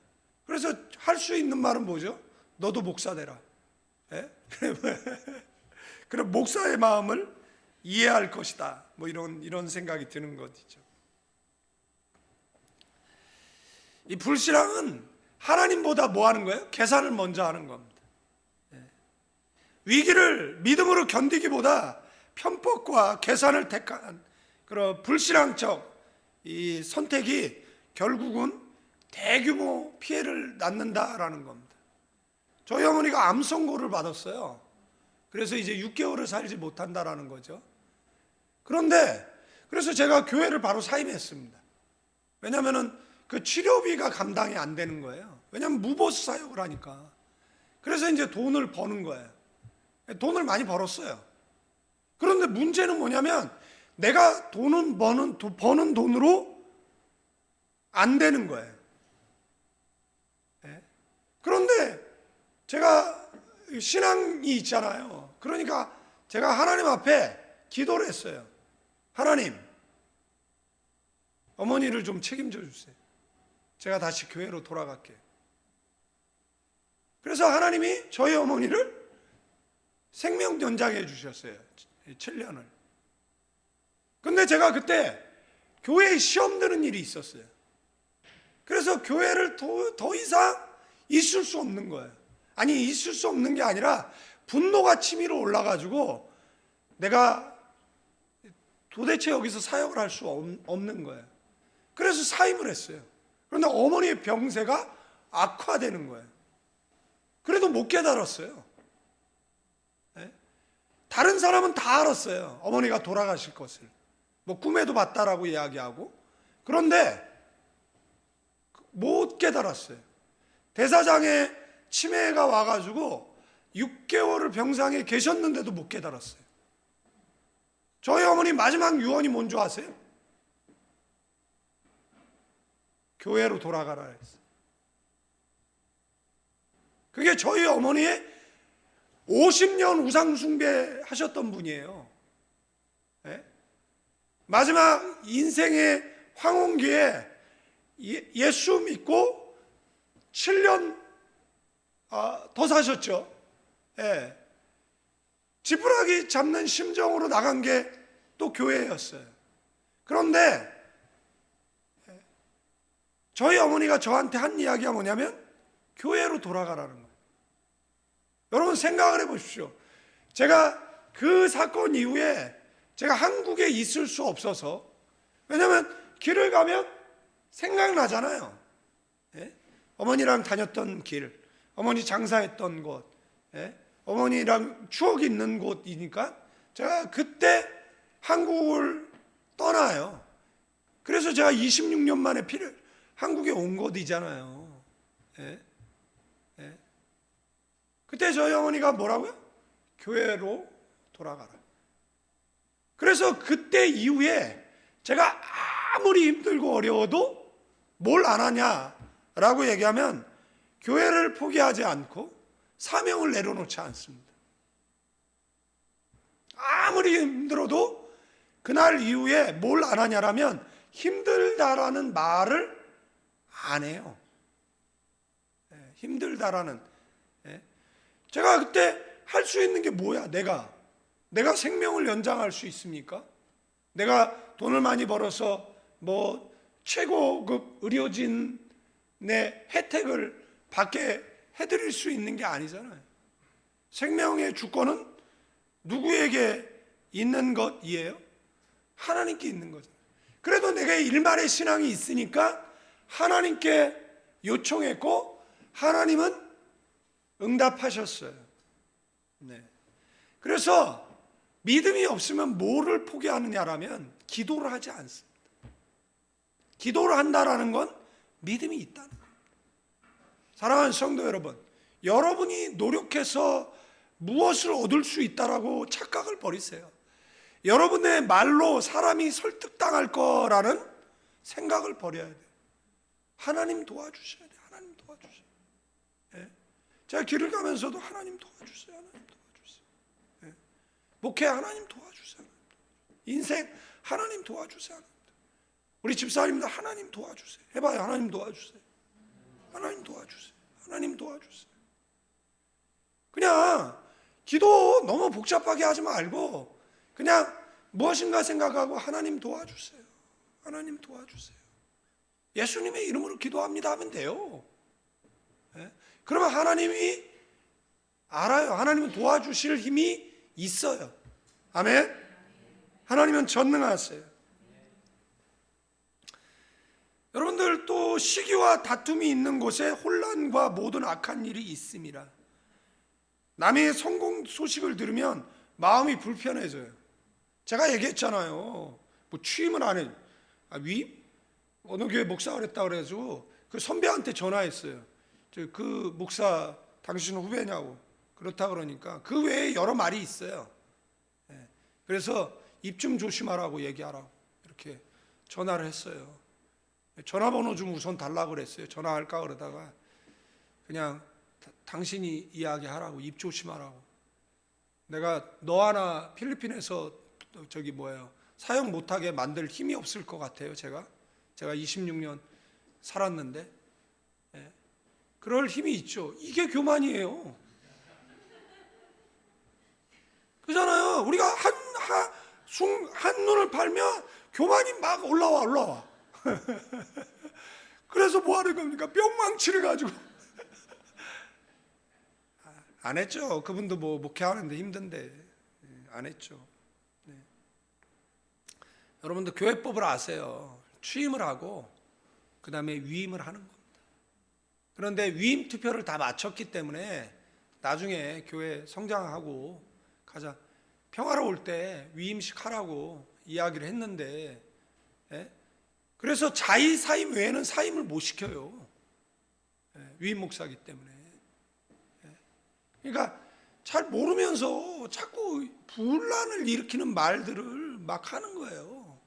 A: 그래서 할 수 있는 말은 뭐죠? 너도 목사 되라. 예? 그럼 목사의 마음을 이해할 것이다. 뭐 이런 생각이 드는 것이죠. 이 불신앙은 하나님보다 뭐 하는 거예요? 계산을 먼저 하는 겁니다. 예. 위기를 믿음으로 견디기보다 편법과 계산을 택한 그런 불신앙적 이 선택이 결국은 대규모 피해를 낳는다라는 겁니다. 저희 어머니가 암 선고를 받았어요. 그래서 이제 6개월을 살지 못한다라는 거죠. 그런데 그래서 제가 교회를 바로 사임했습니다. 왜냐하면 그 치료비가 감당이 안 되는 거예요. 왜냐하면 무보수 사역을 하니까. 그래서 이제 돈을 버는 거예요. 돈을 많이 벌었어요. 그런데 문제는 뭐냐면 내가 버는 돈으로 안 되는 거예요. 그런데 제가 신앙이 있잖아요. 그러니까 제가 하나님 앞에 기도를 했어요. 하나님, 어머니를 좀 책임져 주세요. 제가 다시 교회로 돌아갈게요. 그래서 하나님이 저희 어머니를 생명 연장해 주셨어요. 7년을. 근데 제가 그때 교회에 시험 드는 일이 있었어요. 그래서 교회를 더 이상 있을 수 없는 거예요. 아니, 있을 수 없는 게 아니라 분노가 치밀어 올라가지고 내가 도대체 여기서 사역을 할 수 없는 거예요. 그래서 사임을 했어요. 그런데 어머니의 병세가 악화되는 거예요. 그래도 못 깨달았어요. 다른 사람은 다 알았어요. 어머니가 돌아가실 것을. 뭐 꿈에도 봤다라고 이야기하고. 그런데 못 깨달았어요. 대사장에 치매가 와가지고 6개월을 병상에 계셨는데도 못 깨달았어요. 저희 어머니 마지막 유언이 뭔지 아세요? 교회로 돌아가라 했어요. 그게 저희 어머니의 50년 우상숭배 하셨던 분이에요. 마지막 인생의 황혼기에 예수 믿고 7년 더 사셨죠. 지푸라기 잡는 심정으로 나간 게 또 교회였어요. 그런데 저희 어머니가 저한테 한 이야기가 뭐냐면 교회로 돌아가라는 거예요. 여러분 생각을 해보십시오. 제가 그 사건 이후에 제가 한국에 있을 수 없어서, 왜냐하면 길을 가면 생각나잖아요. 어머니랑 다녔던 길, 어머니 장사했던 곳, 어머니랑 추억이 있는 곳이니까 제가 그때 한국을 떠나요. 그래서 제가 26년 만에 한국에 온 곳이잖아요. 그때 저희 어머니가 뭐라고요? 교회로 돌아가라. 그래서 그때 이후에 제가 아무리 힘들고 어려워도 뭘 안 하냐라고 얘기하면 교회를 포기하지 않고 사명을 내려놓지 않습니다. 아무리 힘들어도 그날 이후에 뭘 안 하냐라면 힘들다라는 말을 안 해요. 힘들다라는. 제가 그때 할 수 있는 게 뭐야? 내가 생명을 연장할 수 있습니까? 내가 돈을 많이 벌어서 뭐 최고급 의료진의 혜택을 받게 해드릴 수 있는 게 아니잖아요. 생명의 주권은 누구에게 있는 것이에요? 하나님께 있는 거잖아요. 그래도 내가 일말의 신앙이 있으니까 하나님께 요청했고 하나님은 응답하셨어요. 그래서 믿음이 없으면 뭐를 포기하느냐라면 기도를 하지 않습니다. 기도를 한다라는 건 믿음이 있다는 거예요. 사랑하는 성도 여러분, 여러분이 노력해서 무엇을 얻을 수 있다라고 착각을 버리세요. 여러분의 말로 사람이 설득당할 거라는 생각을 버려야 돼요. 하나님 도와주셔야 돼요. 하나님 도와주셔야 돼요. 제가 길을 가면서도 하나님 도와주세요. 하나님 도와주세요. 목회 하나님 도와주세요. 인생 하나님 도와주세요. 우리 집사님도 하나님 도와주세요. 해봐요. 하나님 도와주세요. 하나님 도와주세요. 하나님 도와주세요. 그냥 기도 너무 복잡하게 하지 말고 그냥 무엇인가 생각하고 하나님 도와주세요. 하나님 도와주세요. 예수님의 이름으로 기도합니다 하면 돼요. 그러면 하나님이 알아요. 하나님은 도와주실 힘이 있어요. 아멘. 하나님은 전능하세요. 여러분들 또 시기와 다툼이 있는 곳에 혼란과 모든 악한 일이 있습니다. 남의 성공 소식을 들으면 마음이 불편해져요. 제가 얘기했잖아요. 뭐 취임을 안 해. 위임? 어느 교회 목사가 그랬다 그래가지고 그 선배한테 전화했어요. 그 목사 당신은 후배냐고. 그렇다 그러니까 그 외에 여러 말이 있어요. 예. 그래서 입 좀 조심하라고 얘기하라고 이렇게 전화를 했어요. 전화번호 좀 우선 달라고 그랬어요. 전화할까 그러다가 그냥 당신이 이야기하라고, 입 조심하라고. 내가 너 하나 필리핀에서 사역 못하게 만들 힘이 없을 것 같아요. 제가 26년 살았는데, 예. 그럴 힘이 있죠. 이게 교만이에요. 그잖아요. 우리가 한 눈을 팔면 교만이 막 올라와. 그래서 뭐 하는 겁니까? 뿅망치를 가지고. 안 했죠. 그분도 뭐 목회하는데 힘든데 안 했죠. 네. 여러분도 교회법을 아세요. 취임을 하고 그 다음에 위임을 하는 겁니다. 그런데 위임 투표를 다 마쳤기 때문에 나중에 교회 성장하고 가자, 평화로울 때 위임식 하라고 이야기를 했는데, 예? 그래서 자의 사임 외에는 사임을 못 시켜요. 예, 위임 목사기 때문에. 예. 그러니까 잘 모르면서 자꾸 분란을 일으키는 말들을 막 하는 거예요.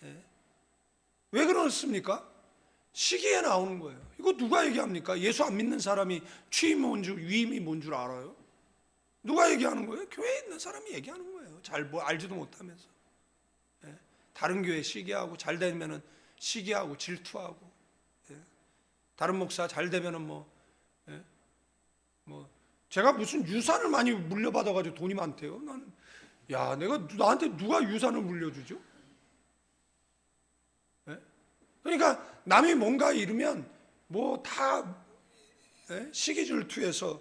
A: 예. 왜 그렇습니까? 시기에 나오는 거예요. 이거 누가 얘기합니까? 예수 안 믿는 사람이 취임이 뭔 줄, 위임이 뭔 줄 알아요? 누가 얘기하는 거예요? 교회에 있는 사람이 얘기하는 거예요. 잘 뭐 알지도 못하면서. 예? 다른 교회 시기하고 잘 되면은 시기하고 질투하고, 예? 다른 목사 잘 되면은 예? 제가 무슨 유산을 많이 물려받아가지고 돈이 많대요. 나는 나한테 누가 유산을 물려주죠? 예? 그러니까 남이 뭔가 이루면 뭐 다 시기 질투해서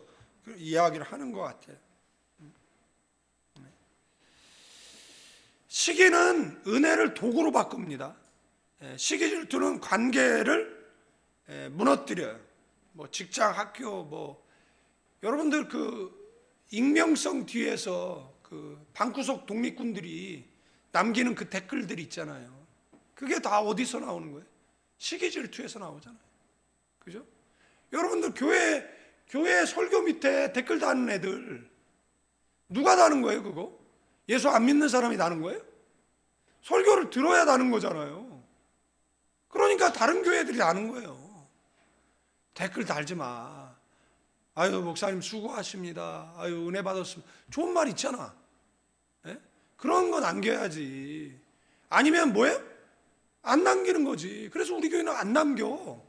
A: 이야기를 하는 것 같아요. 시기는 은혜를 도구로 바꿉니다. 시기 질투는 관계를 무너뜨려요. 뭐 직장, 학교, 여러분들 그 익명성 뒤에서 그 방구석 독립군들이 남기는 그 댓글들 있잖아요. 그게 다 어디서 나오는 거예요? 시기 질투에서 나오잖아요. 그죠? 여러분들 교회 설교 밑에 댓글 다는 애들 누가 다는 거예요, 그거? 예수 안 믿는 사람이 다는 거예요? 설교를 들어야 다는 거잖아요. 그러니까 다른 교회들이 다는 거예요. 댓글 달지 마. 아유, 목사님 수고하십니다. 아유, 은혜 받았습니다. 좋은 말 있잖아. 예? 그런 거 남겨야지. 아니면 뭐예요? 안 남기는 거지. 그래서 우리 교회는 안 남겨.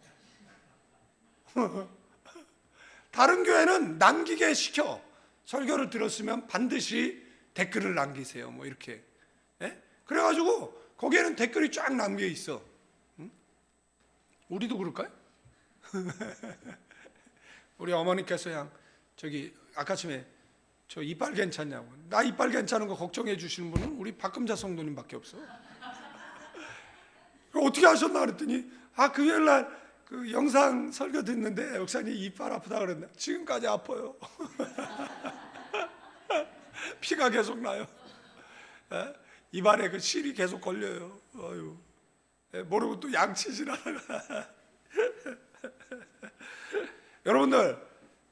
A: 다른 교회는 남기게 시켜. 설교를 들었으면 반드시 댓글을 남기세요. 뭐 이렇게. 예? 그래가지고 거기에는 댓글이 쫙 남겨 있어. 응? 우리도 그럴까요? 우리 어머니께서 아까쯤에 저 이빨 괜찮냐고. 나 이빨 괜찮은 거 걱정해 주시는 분은 우리 박금자 성도님밖에 없어. 어떻게 하셨나 그랬더니 금요일날 그 영상 설교 듣는데 목사님 이빨 아프다 그랬나. 지금까지 아파요. 피가 계속 나요. 에? 입안에 그 실이 계속 걸려요. 아유. 모르고 또 양치질 하다가. 여러분들,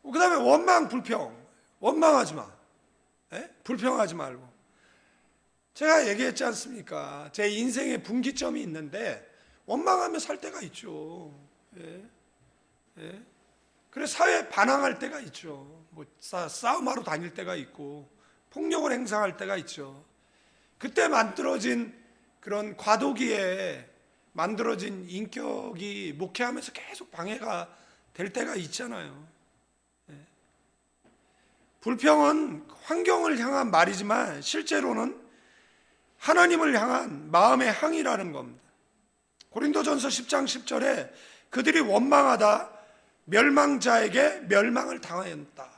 A: 그 다음에 원망, 불평. 원망하지 마. 불평하지 말고. 제가 얘기했지 않습니까? 제 인생의 분기점이 있는데 원망하며 살 때가 있죠. 그래서 사회에 반항할 때가 있죠. 싸움하러 다닐 때가 있고 폭력을 행사할 때가 있죠. 그때 만들어진 그런 과도기에 만들어진 인격이 목회하면서 계속 방해가 될 때가 있잖아요. 불평은 환경을 향한 말이지만 실제로는 하나님을 향한 마음의 항의라는 겁니다. 고린도전서 10장 10절에 그들이 원망하다 멸망자에게 멸망을 당하였다.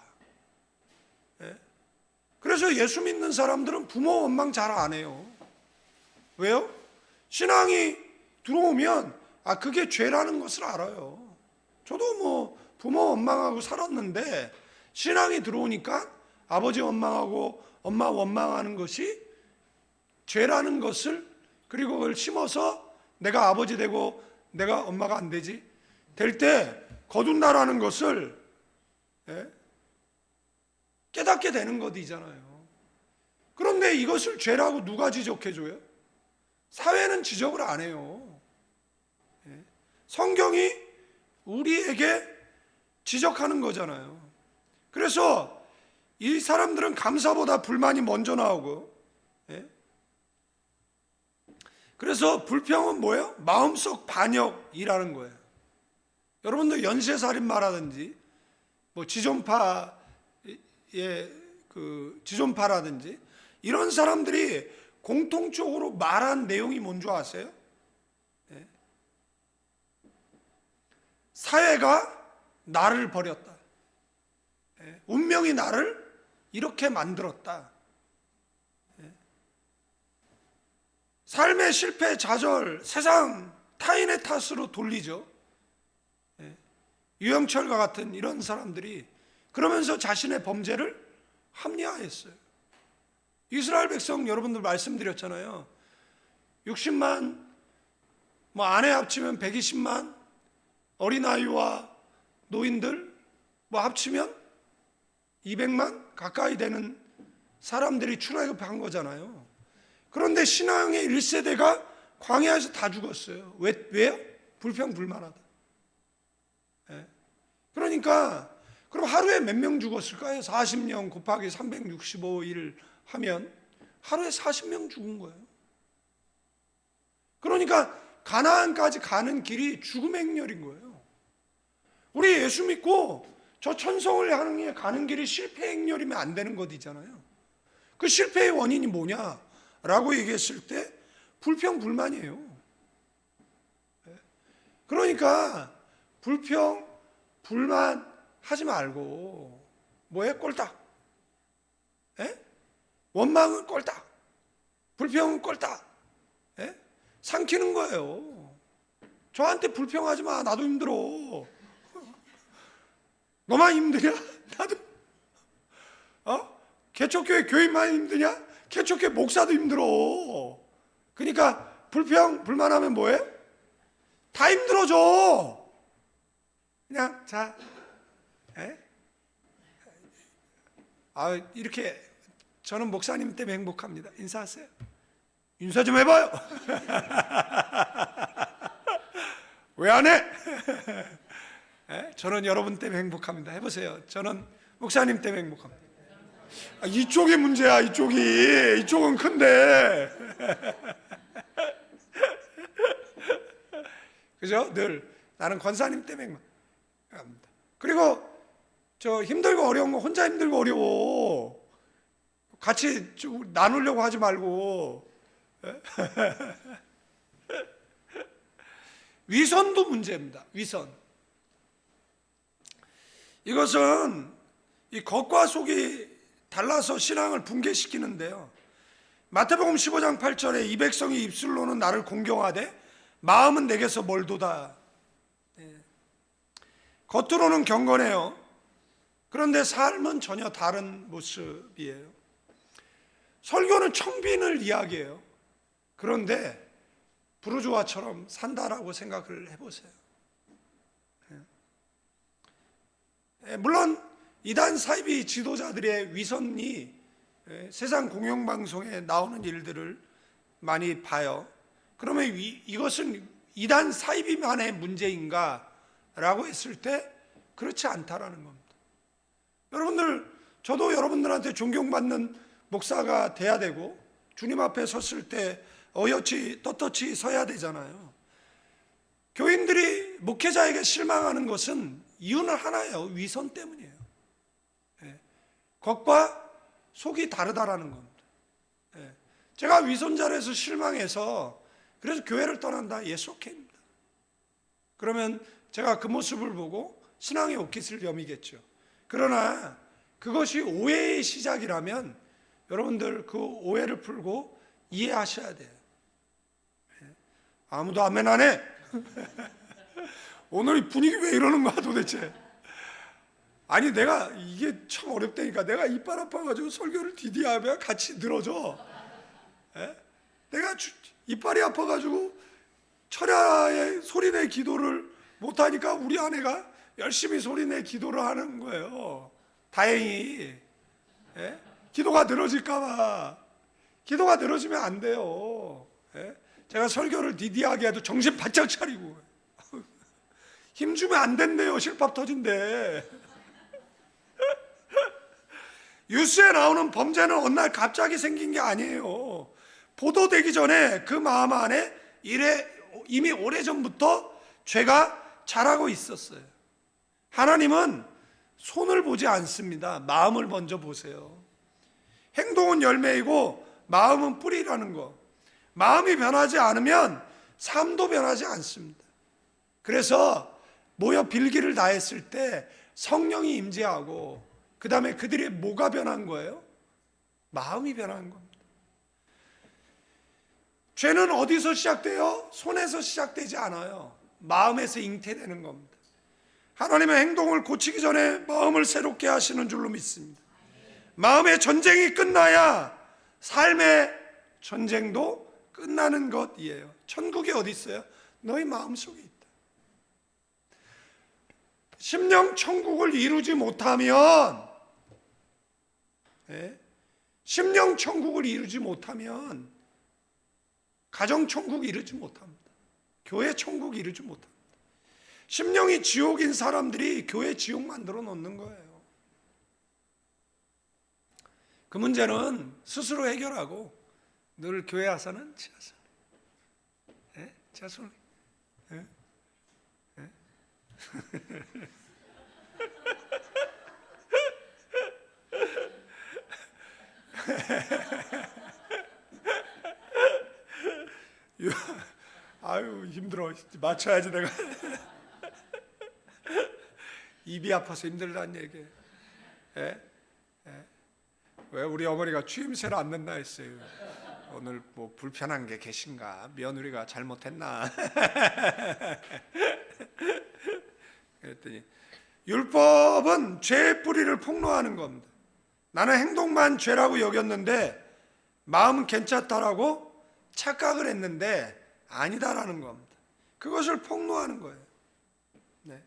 A: 그래서 예수 믿는 사람들은 부모 원망 잘 안 해요. 왜요? 신앙이 들어오면 그게 죄라는 것을 알아요. 저도 부모 원망하고 살았는데 신앙이 들어오니까 아버지 원망하고 엄마 원망하는 것이 죄라는 것을, 그리고 그걸 심어서 내가 아버지 되고 내가 엄마가 안 되지 될 때 거둔다라는 것을 깨닫게 되는 것이잖아요. 그런데 이것을 죄라고 누가 지적해줘요? 사회는 지적을 안 해요. 성경이 우리에게 지적하는 거잖아요. 그래서 이 사람들은 감사보다 불만이 먼저 나오고, 그래서 불평은 뭐예요? 마음속 반역이라는 거예요. 여러분들 연쇄살인마라든지 뭐 지존파의 지존파라든지 이런 사람들이 공통적으로 말한 내용이 뭔지 아세요? 사회가 나를 버렸다. 운명이 나를 이렇게 만들었다. 삶의 실패, 좌절, 세상, 타인의 탓으로 돌리죠. 유영철과 같은 이런 사람들이 그러면서 자신의 범죄를 합리화했어요. 이스라엘 백성 여러분들 말씀드렸잖아요. 60만, 뭐 아내 합치면 120만, 어린아이와 노인들 뭐 합치면 200만 가까이 되는 사람들이 출애굽한 거잖아요. 그런데 신앙의 1세대가 광야에서 다 죽었어요. 왜요? 불평불만하다. 그러니까 그럼 하루에 몇 명 죽었을까요? 40년 곱하기 365일 하면 하루에 40명 죽은 거예요. 그러니까 가나안까지 가는 길이 죽음의 행렬인 거예요. 우리 예수 믿고 저 천성을 향해 가는 길이 실패의 행렬이면 안 되는 것이잖아요. 그 실패의 원인이 뭐냐라고 얘기했을 때 불평불만이에요. 그러니까 불평, 불만 하지 말고 뭐해? 꼴딱. 원망은 꼴딱. 불평은 꼴딱. 삼키는 거예요. 저한테 불평하지 마. 나도 힘들어. 너만 힘드냐? 나도. 개척교회 교인만 힘드냐? 개척교회 목사도 힘들어. 그러니까 불평, 불만하면 뭐해? 다 힘들어져. 그냥 자, 이렇게 저는 목사님 때문에 행복합니다. 인사하세요. 인사 좀 해봐요. 왜 안 해? 저는 여러분 때문에 행복합니다. 해보세요. 저는 목사님 때문에 행복합니다. 이쪽이 문제야. 이쪽은 큰데. 그죠? 늘 나는 권사님 때문에 행복합니다. 그리고 저 힘들고 어려운 거 혼자 힘들고 어려워. 같이 나누려고 하지 말고. 위선도 문제입니다. 위선. 이것은 이 겉과 속이 달라서 신앙을 붕괴시키는데요. 마태복음 15장 8절에 이 백성이 입술로는 나를 공경하되 마음은 내게서 멀도다. 겉으로는 경건해요. 그런데 삶은 전혀 다른 모습이에요. 설교는 청빈을 이야기해요. 그런데 부르주아처럼 산다라고 생각을 해보세요. 물론 이단 사이비 지도자들의 위선이 세상 공영방송에 나오는 일들을 많이 봐요. 그러면 이것은 이단 사이비만의 문제인가? 라고 했을 때 그렇지 않다라는 겁니다. 여러분들, 저도 여러분들한테 존경받는 목사가 돼야 되고 주님 앞에 섰을 때 어여치 떳떳이 서야 되잖아요. 교인들이 목회자에게 실망하는 것은 이유는 하나예요. 위선 때문이에요. 겉과 속이 다르다라는 겁니다. 제가 위선자로서 실망해서 그래서 교회를 떠난다. 예스 오케이입니다. 그러면 제가 그 모습을 보고 신앙의 옷깃을 여미겠죠. 그러나 그것이 오해의 시작이라면 여러분들 그 오해를 풀고 이해하셔야 돼요. 아무도 아멘 안 해. 오늘 분위기 왜 이러는 거야 도대체. 아니 내가 이게 참 어렵다니까. 내가 이빨 아파가지고 설교를 디디하면 같이 들어줘. 이빨이 아파가지고 철야에 소리내 기도를 못하니까 우리 아내가 열심히 소리내 기도를 하는 거예요. 다행히. 예? 기도가 늘어질까봐. 기도가 늘어지면 안 돼요. 예? 제가 설교를 디디하게 해도 정신 바짝 차리고 힘주면 안 된대요. 실밥 터진대. 뉴스에 나오는 범죄는 어느 날 갑자기 생긴 게 아니에요. 보도되기 전에 그 마음 안에 이미 오래전부터 죄가 자라고 있었어요. 하나님은 손을 보지 않습니다. 마음을 먼저 보세요. 행동은 열매이고 마음은 뿌리라는 거. 마음이 변하지 않으면 삶도 변하지 않습니다. 그래서 모여 빌기를 다했을 때 성령이 임재하고 그 다음에 그들의 뭐가 변한 거예요? 마음이 변한 겁니다. 죄는 어디서 시작돼요? 손에서 시작되지 않아요. 마음에서 잉태되는 겁니다. 하나님의 행동을 고치기 전에 마음을 새롭게 하시는 줄로 믿습니다. 마음의 전쟁이 끝나야 삶의 전쟁도 끝나는 것이에요. 천국이 어디 있어요? 너희 마음속에 있다. 심령 천국을 이루지 못하면 심령 천국을 이루지 못하면 가정 천국 이루지 못합니다. 교회 천국 이루지 못합니다. 심령이 지옥인 사람들이 교회 지옥 만들어 놓는 거예요. 그 문제는 스스로 해결하고 늘 교회 와서는 지하선, 지하선, 아유 힘들어. 맞춰야지 내가. 입이 아파서 힘들다는 얘기예요. 왜 우리 어머니가 추임새를 안 낸다 했어요. 오늘 뭐 불편한 게 계신가? 며느리가 잘못했나? 그랬더니 율법은 죄의 뿌리를 폭로하는 겁니다. 나는 행동만 죄라고 여겼는데 마음은 괜찮다라고 착각을 했는데 아니다라는 겁니다. 그것을 폭로하는 거예요. 네.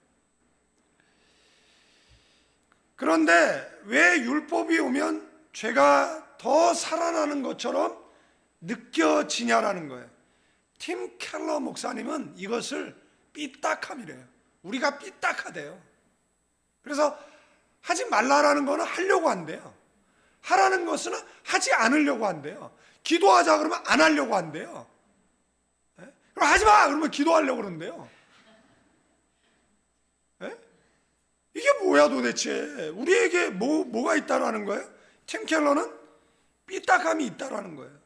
A: 그런데 왜 율법이 오면 죄가 더 살아나는 것처럼 느껴지냐라는 거예요. 팀 켈러 목사님은 이것을 삐딱함이래요. 우리가 삐딱하대요. 그래서 하지 말라라는 거는 하려고 한대요. 하라는 것은 하지 않으려고 한대요. 기도하자 그러면 안 하려고 한대요. 그럼 하지 마 그러면 기도하려고 그러는데요. 이게 뭐야 도대체? 우리에게 뭐가 있다라는 거예요? 팀 켈러는 삐딱함이 있다라는 거예요.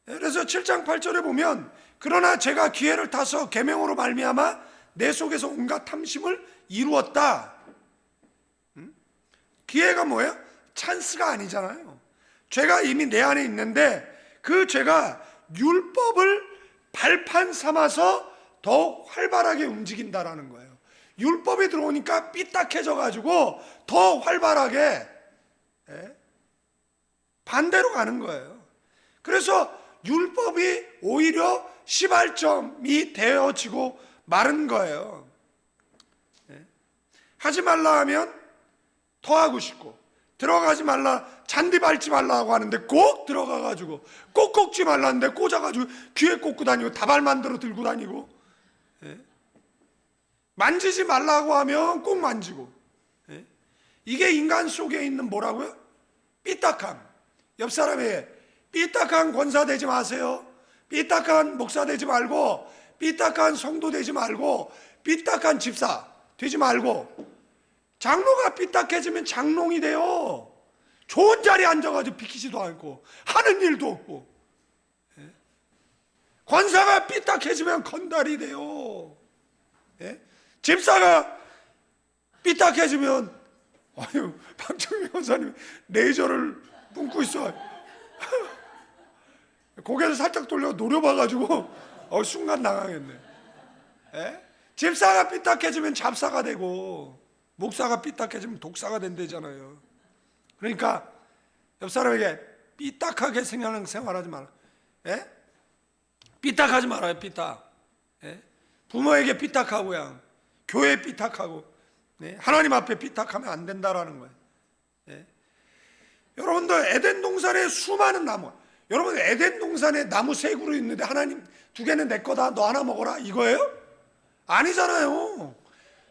A: 그래서 7장 8절에 보면 그러나 제가 기회를 타서 계명으로 말미암아 내 속에서 온갖 탐심을 이루었다. 기회가 뭐예요? 찬스가 아니잖아요. 죄가 이미 내 안에 있는데 그 죄가 율법을 발판 삼아서 더욱 활발하게 움직인다라는 거예요. 율법이 들어오니까 삐딱해져 가지고 더 활발하게 반대로 가는 거예요. 그래서 율법이 오히려 시발점이 되어지고 마른 거예요. 하지 말라 하면 더 하고 싶고, 들어가지 말라, 잔디 밟지 말라고 하는데 꼭 들어가가지고, 꼭 꺾지 말라는데 꽂아가지고 귀에 꽂고 다니고 다발 만들어 들고 다니고, 만지지 말라고 하면 꼭 만지고. 이게 인간 속에 있는 뭐라고요? 삐딱함. 옆 사람에게 삐딱한 권사 되지 마세요. 삐딱한 목사 되지 말고, 삐딱한 성도 되지 말고, 삐딱한 집사 되지 말고. 장로가 삐딱해지면 장롱이 돼요. 좋은 자리에 앉아가지고 비키지도 않고 하는 일도 없고. 권사가 삐딱해지면 건달이 돼요. 집사가 삐딱해지면, 아유, 박정희 권사님 레이저를 뿜고 있어. 고개를 살짝 돌려 노려봐가지고 순간 당황했네. 집사가 삐딱해지면 잡사가 되고, 목사가 삐딱해지면 독사가 된다잖아요. 그러니까 옆 사람에게 삐딱하게 생활하지 마라. 삐딱하지 말아요. 삐딱. 예? 부모에게 삐딱하고요, 교회에 삐딱하고, 네? 하나님 앞에 삐딱하면 안 된다라는 거예요. 예? 여러분들 에덴 동산에 수많은 나무, 여러분 에덴 동산에 나무 3그루 있는데 하나님 2개는 내 거다, 너 하나 먹어라, 이거예요? 아니잖아요.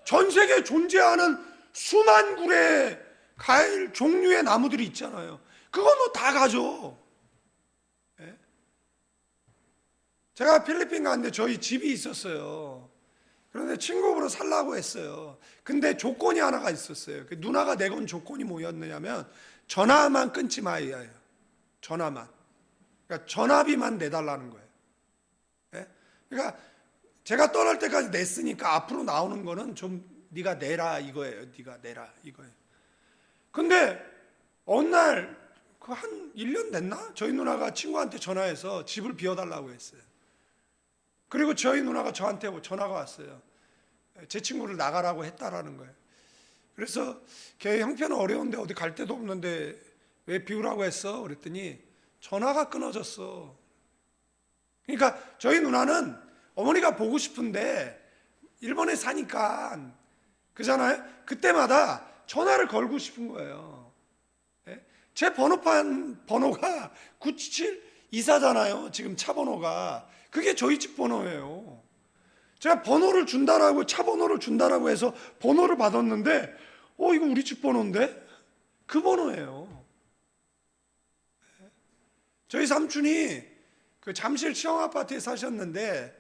A: 전 세계에 존재하는 수만 그루의 과일 종류의 나무들이 있잖아요. 그거 너 다 가져. 예? 제가 필리핀 갔는데 저희 집이 있었어요. 그런데 친구로 살라고 했어요. 근데 조건이 하나가 있었어요. 그 누나가 내건 조건이 뭐였느냐면 전화만 끊지 마이야예요. 전화만. 그러니까 전화비만 내달라는 거예요. 예? 그러니까 제가 떠날 때까지 냈으니까 앞으로 나오는 거는 좀 네가 내라 이거예요. 네가 내라 이거예요. 근데 어느 날 그 한 1년 됐나? 저희 누나가 친구한테 전화해서 집을 비워달라고 했어요. 그리고 저희 누나가 저한테 전화가 왔어요. 제 친구를 나가라고 했다라는 거예요. 그래서 걔 형편은 어려운데 어디 갈 데도 없는데 왜 비우라고 했어? 그랬더니 전화가 끊어졌어. 그러니까 저희 누나는 어머니가 보고 싶은데 일본에 사니까 그잖아요. 그때마다 전화를 걸고 싶은 거예요. 예? 제 번호가 97724잖아요. 지금 차 번호가. 그게 저희 집 번호예요. 제가 번호를 준다라고, 차 번호를 준다라고 해서 번호를 받았는데 이거 우리 집 번호인데? 그 번호예요. 저희 삼촌이 그 잠실 시청 아파트에 사셨는데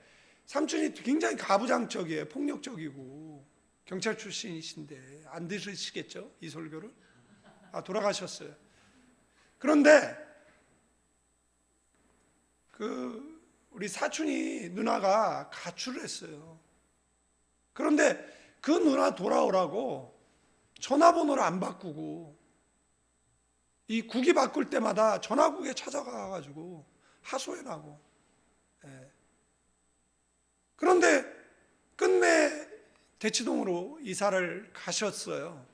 A: 삼촌이 굉장히 가부장적이에요. 폭력적이고 경찰 출신이신데 안 들으시겠죠? 이 설교를? 돌아가셨어요. 그런데 우리 사촌이 누나가 가출을 했어요. 그런데 그 누나 돌아오라고 전화번호를 안 바꾸고 이 국이 바꿀 때마다 전화국에 찾아가가지고 하소연하고. 예. 그런데 끝내 대치동으로 이사를 가셨어요.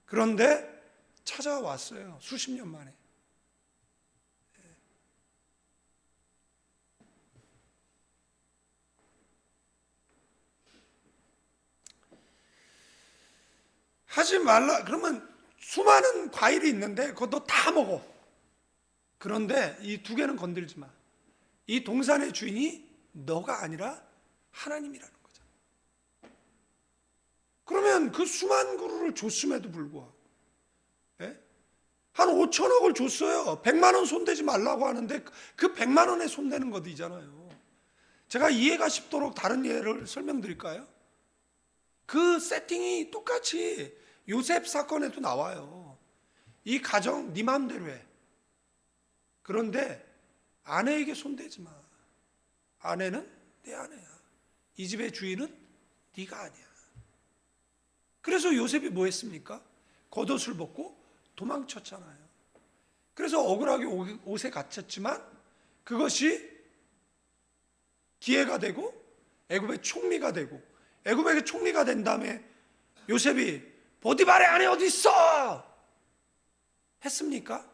A: 그런데 찾아왔어요. 수십 년 만에. 하지 말라. 그러면 수많은 과일이 있는데 그것도 다 먹어. 그런데 이 2개는 건들지 마. 이 동산의 주인이 너가 아니라 하나님이라는 거죠. 그러면 그 수만 그루를 줬음에도 불구하고, 예? 한 5천억을 줬어요. 100만 원 손대지 말라고 하는데 그 100만 원에 손대는 것이잖아요. 제가 이해가 쉽도록 다른 예를 설명드릴까요? 그 세팅이 똑같이 요셉 사건에도 나와요. 이 가정 네 마음대로 해. 그런데 아내에게 손대지 마. 아내는 내 아내야. 이 집의 주인은 네가 아니야. 그래서 요셉이 뭐 했습니까? 겉옷을 벗고 도망쳤잖아요. 그래서 억울하게 옷에 갇혔지만 그것이 기회가 되고 애굽의 총리가 되고, 애굽에게 총리가 된 다음에 요셉이 보디발의 아내 어디 있어? 했습니까?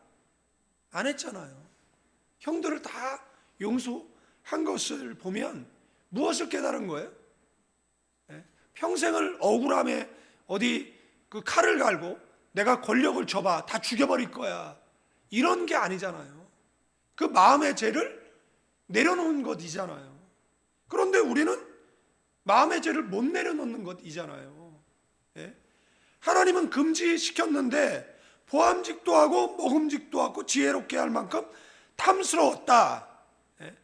A: 안 했잖아요. 형들을 다 용서한 것을 보면 무엇을 깨달은 거예요? 평생을 억울함에 어디 그 칼을 갈고 내가 권력을 줘봐 다 죽여버릴 거야, 이런 게 아니잖아요. 그 마음의 죄를 내려놓은 것이잖아요. 그런데 우리는 마음의 죄를 못 내려놓는 것이잖아요. 예? 하나님은 금지시켰는데 보암직도 하고 먹음직도 하고 지혜롭게 할 만큼 탐스러웠다. 예?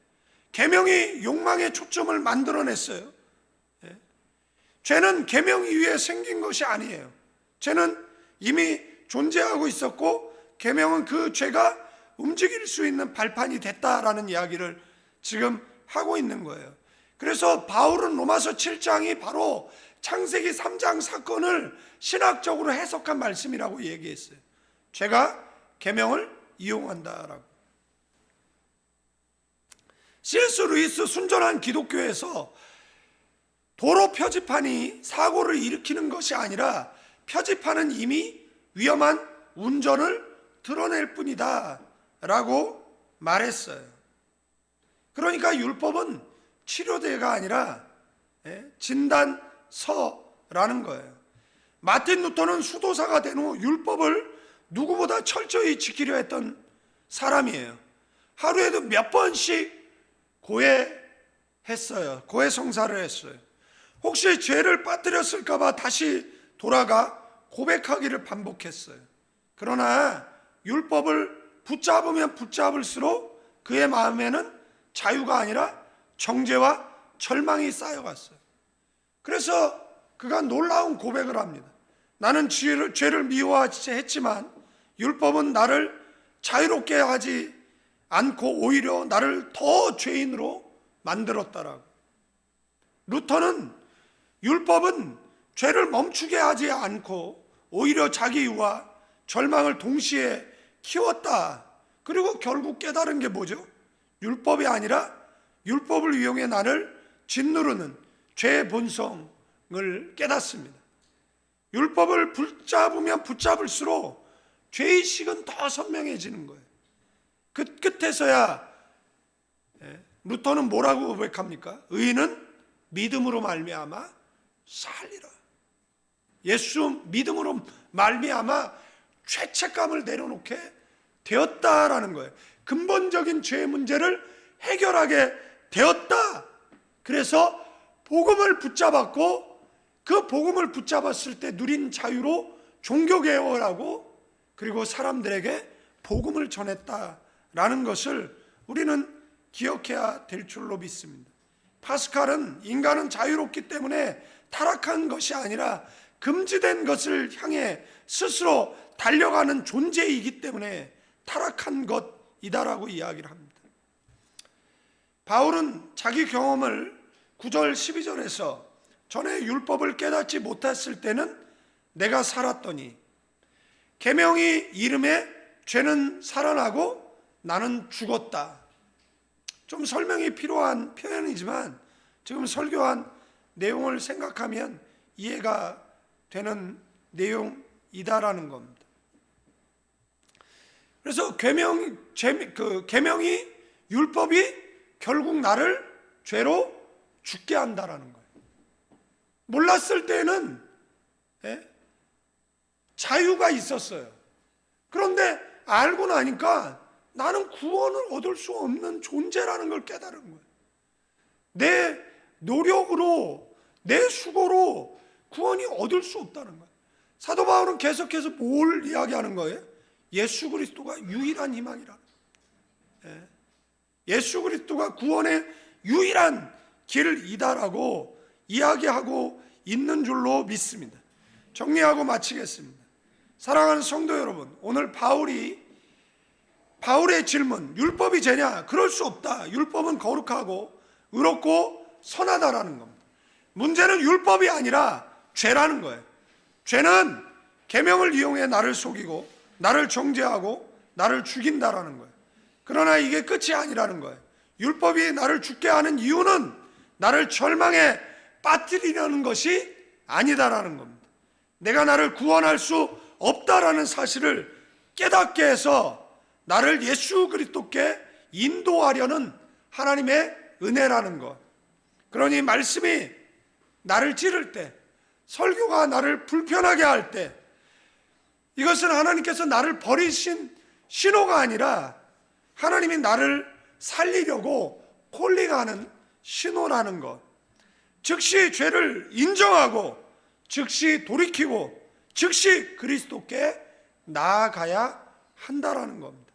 A: 계명이 욕망의 초점을 만들어냈어요. 예? 죄는 계명 이후에 생긴 것이 아니에요. 죄는 이미 존재하고 있었고 계명은 그 죄가 움직일 수 있는 발판이 됐다라는 이야기를 지금 하고 있는 거예요. 그래서 바울은 로마서 7장이 바로 창세기 3장 사건을 신학적으로 해석한 말씀이라고 얘기했어요. 죄가 계명을 이용한다라고. C.S. 루이스 순전한 기독교에서 도로 표지판이 사고를 일으키는 것이 아니라 표지판은 이미 위험한 운전을 드러낼 뿐이다 라고 말했어요. 그러니까 율법은 치료제가 아니라 진단서라는 거예요. 마틴 루터는 수도사가 된 후 율법을 누구보다 철저히 지키려 했던 사람이에요. 하루에도 몇 번씩 고해했어요. 고해성사를 했어요. 혹시 죄를 빠뜨렸을까 봐 다시 돌아가 고백하기를 반복했어요. 그러나 율법을 붙잡으면 붙잡을수록 그의 마음에는 자유가 아니라 정죄와 절망이 쌓여갔어요. 그래서 그가 놀라운 고백을 합니다. 나는 죄를 미워했지만 율법은 나를 자유롭게 하지 않고 오히려 나를 더 죄인으로 만들었다라고. 루터는 율법은 죄를 멈추게 하지 않고 오히려 자기 유와 절망을 동시에 키웠다. 그리고 결국 깨달은 게 뭐죠? 율법이 아니라 율법을 이용해 나를 짓누르는 죄의 본성을 깨닫습니다. 율법을 붙잡으면 붙잡을수록 죄의식은 더 선명해지는 거예요. 그 끝에서야 루터는 뭐라고 고백합니까? 의인은 믿음으로 말미암아 살리라. 예수 믿음으로 말미암아 죄책감을 내려놓게 되었다라는 거예요. 근본적인 죄 문제를 해결하게 되었다. 그래서 복음을 붙잡았고 그 복음을 붙잡았을 때 누린 자유로 종교개혁하고 그리고 사람들에게 복음을 전했다라는 것을 우리는 기억해야 될 줄로 믿습니다. 파스칼은 인간은 자유롭기 때문에 타락한 것이 아니라 금지된 것을 향해 스스로 달려가는 존재이기 때문에 타락한 것이다라고 이야기를 합니다. 바울은 자기 경험을 9절 12절에서 전에 율법을 깨닫지 못했을 때는 내가 살았더니 계명이 이름에 죄는 살아나고 나는 죽었다. 좀 설명이 필요한 표현이지만 지금 설교한 내용을 생각하면 이해가 되는 내용이다라는 겁니다. 그래서 계명이 율법이 결국 나를 죄로 죽게 한다라는 거예요. 몰랐을 때는 자유가 있었어요. 그런데 알고 나니까 나는 구원을 얻을 수 없는 존재라는 걸 깨달은 거예요. 내 노력으로, 내 수고로 구원이 얻을 수 없다는 거예요. 사도 바울은 계속해서 뭘 이야기하는 거예요? 예수 그리스도가 유일한 희망이라는 거예요. 예수 그리스도가 구원의 유일한 길이다라고 이야기하고 있는 줄로 믿습니다. 정리하고 마치겠습니다. 사랑하는 성도 여러분, 오늘 바울의 질문, 율법이 죄냐? 그럴 수 없다. 율법은 거룩하고 의롭고 선하다라는 겁니다. 문제는 율법이 아니라 죄라는 거예요. 죄는 계명을 이용해 나를 속이고 나를 정죄하고 나를 죽인다라는 거예요. 그러나 이게 끝이 아니라는 거예요. 율법이 나를 죽게 하는 이유는 나를 절망에 빠뜨리려는 것이 아니다라는 겁니다. 내가 나를 구원할 수 없다라는 사실을 깨닫게 해서 나를 예수 그리스도께 인도하려는 하나님의 은혜라는 것. 그러니 말씀이 나를 찌를 때, 설교가 나를 불편하게 할 때, 이것은 하나님께서 나를 버리신 신호가 아니라 하나님이 나를 살리려고 콜링하는 신호라는 것. 즉시 죄를 인정하고 즉시 돌이키고 즉시 그리스도께 나아가야 한다라는 겁니다.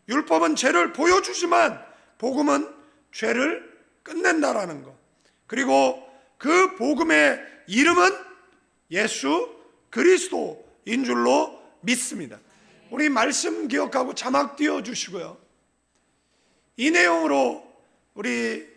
A: 율법은 죄를 보여주지만 복음은 죄를 끝낸다라는 것. 그리고 그 복음의 이름은 예수 그리스도인 줄로 믿습니다. 우리 말씀 기억하고 자막 띄워주시고요. 이 내용으로 우리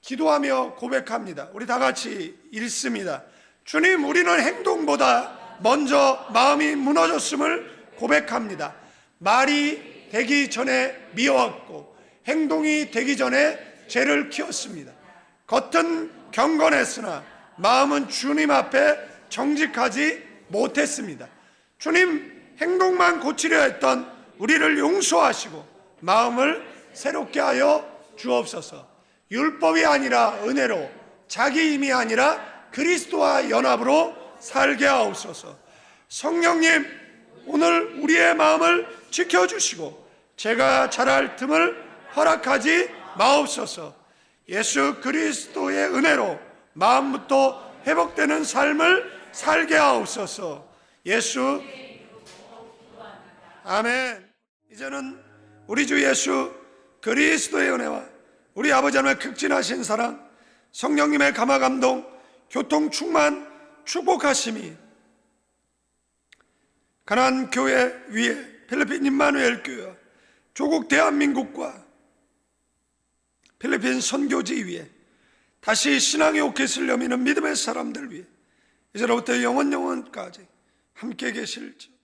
A: 기도하며 고백합니다. 우리 다 같이 읽습니다. 주님, 우리는 행동보다 먼저 마음이 무너졌음을 고백합니다. 말이 되기 전에 미워했고 행동이 되기 전에 죄를 키웠습니다. 겉은 경건했으나 마음은 주님 앞에 정직하지 못했습니다. 주님, 행동만 고치려 했던 우리를 용서하시고 마음을 새롭게 하여 주옵소서. 율법이 아니라 은혜로, 자기 힘이 아니라 그리스도와 연합으로 살게 하옵소서. 성령님, 오늘 우리의 마음을 지켜주시고 제가 잘할 틈을 허락하지 마옵소서. 예수 그리스도의 은혜로 마음부터 회복되는 삶을 살게 하옵소서. 예수, 아멘. 이제는 우리 주 예수 그리스도의 은혜와 우리 아버지 하나님의 극진하신 사랑, 성령님의 감화 감동, 교통 충만, 축복하심이 가나안 교회 위에 필리핀 임마누엘 교회와 조국 대한민국과 필리핀 선교지 위에 다시 신앙의 오켓을 여미는 믿음의 사람들 위에 이제로부터 영원까지 함께 계실지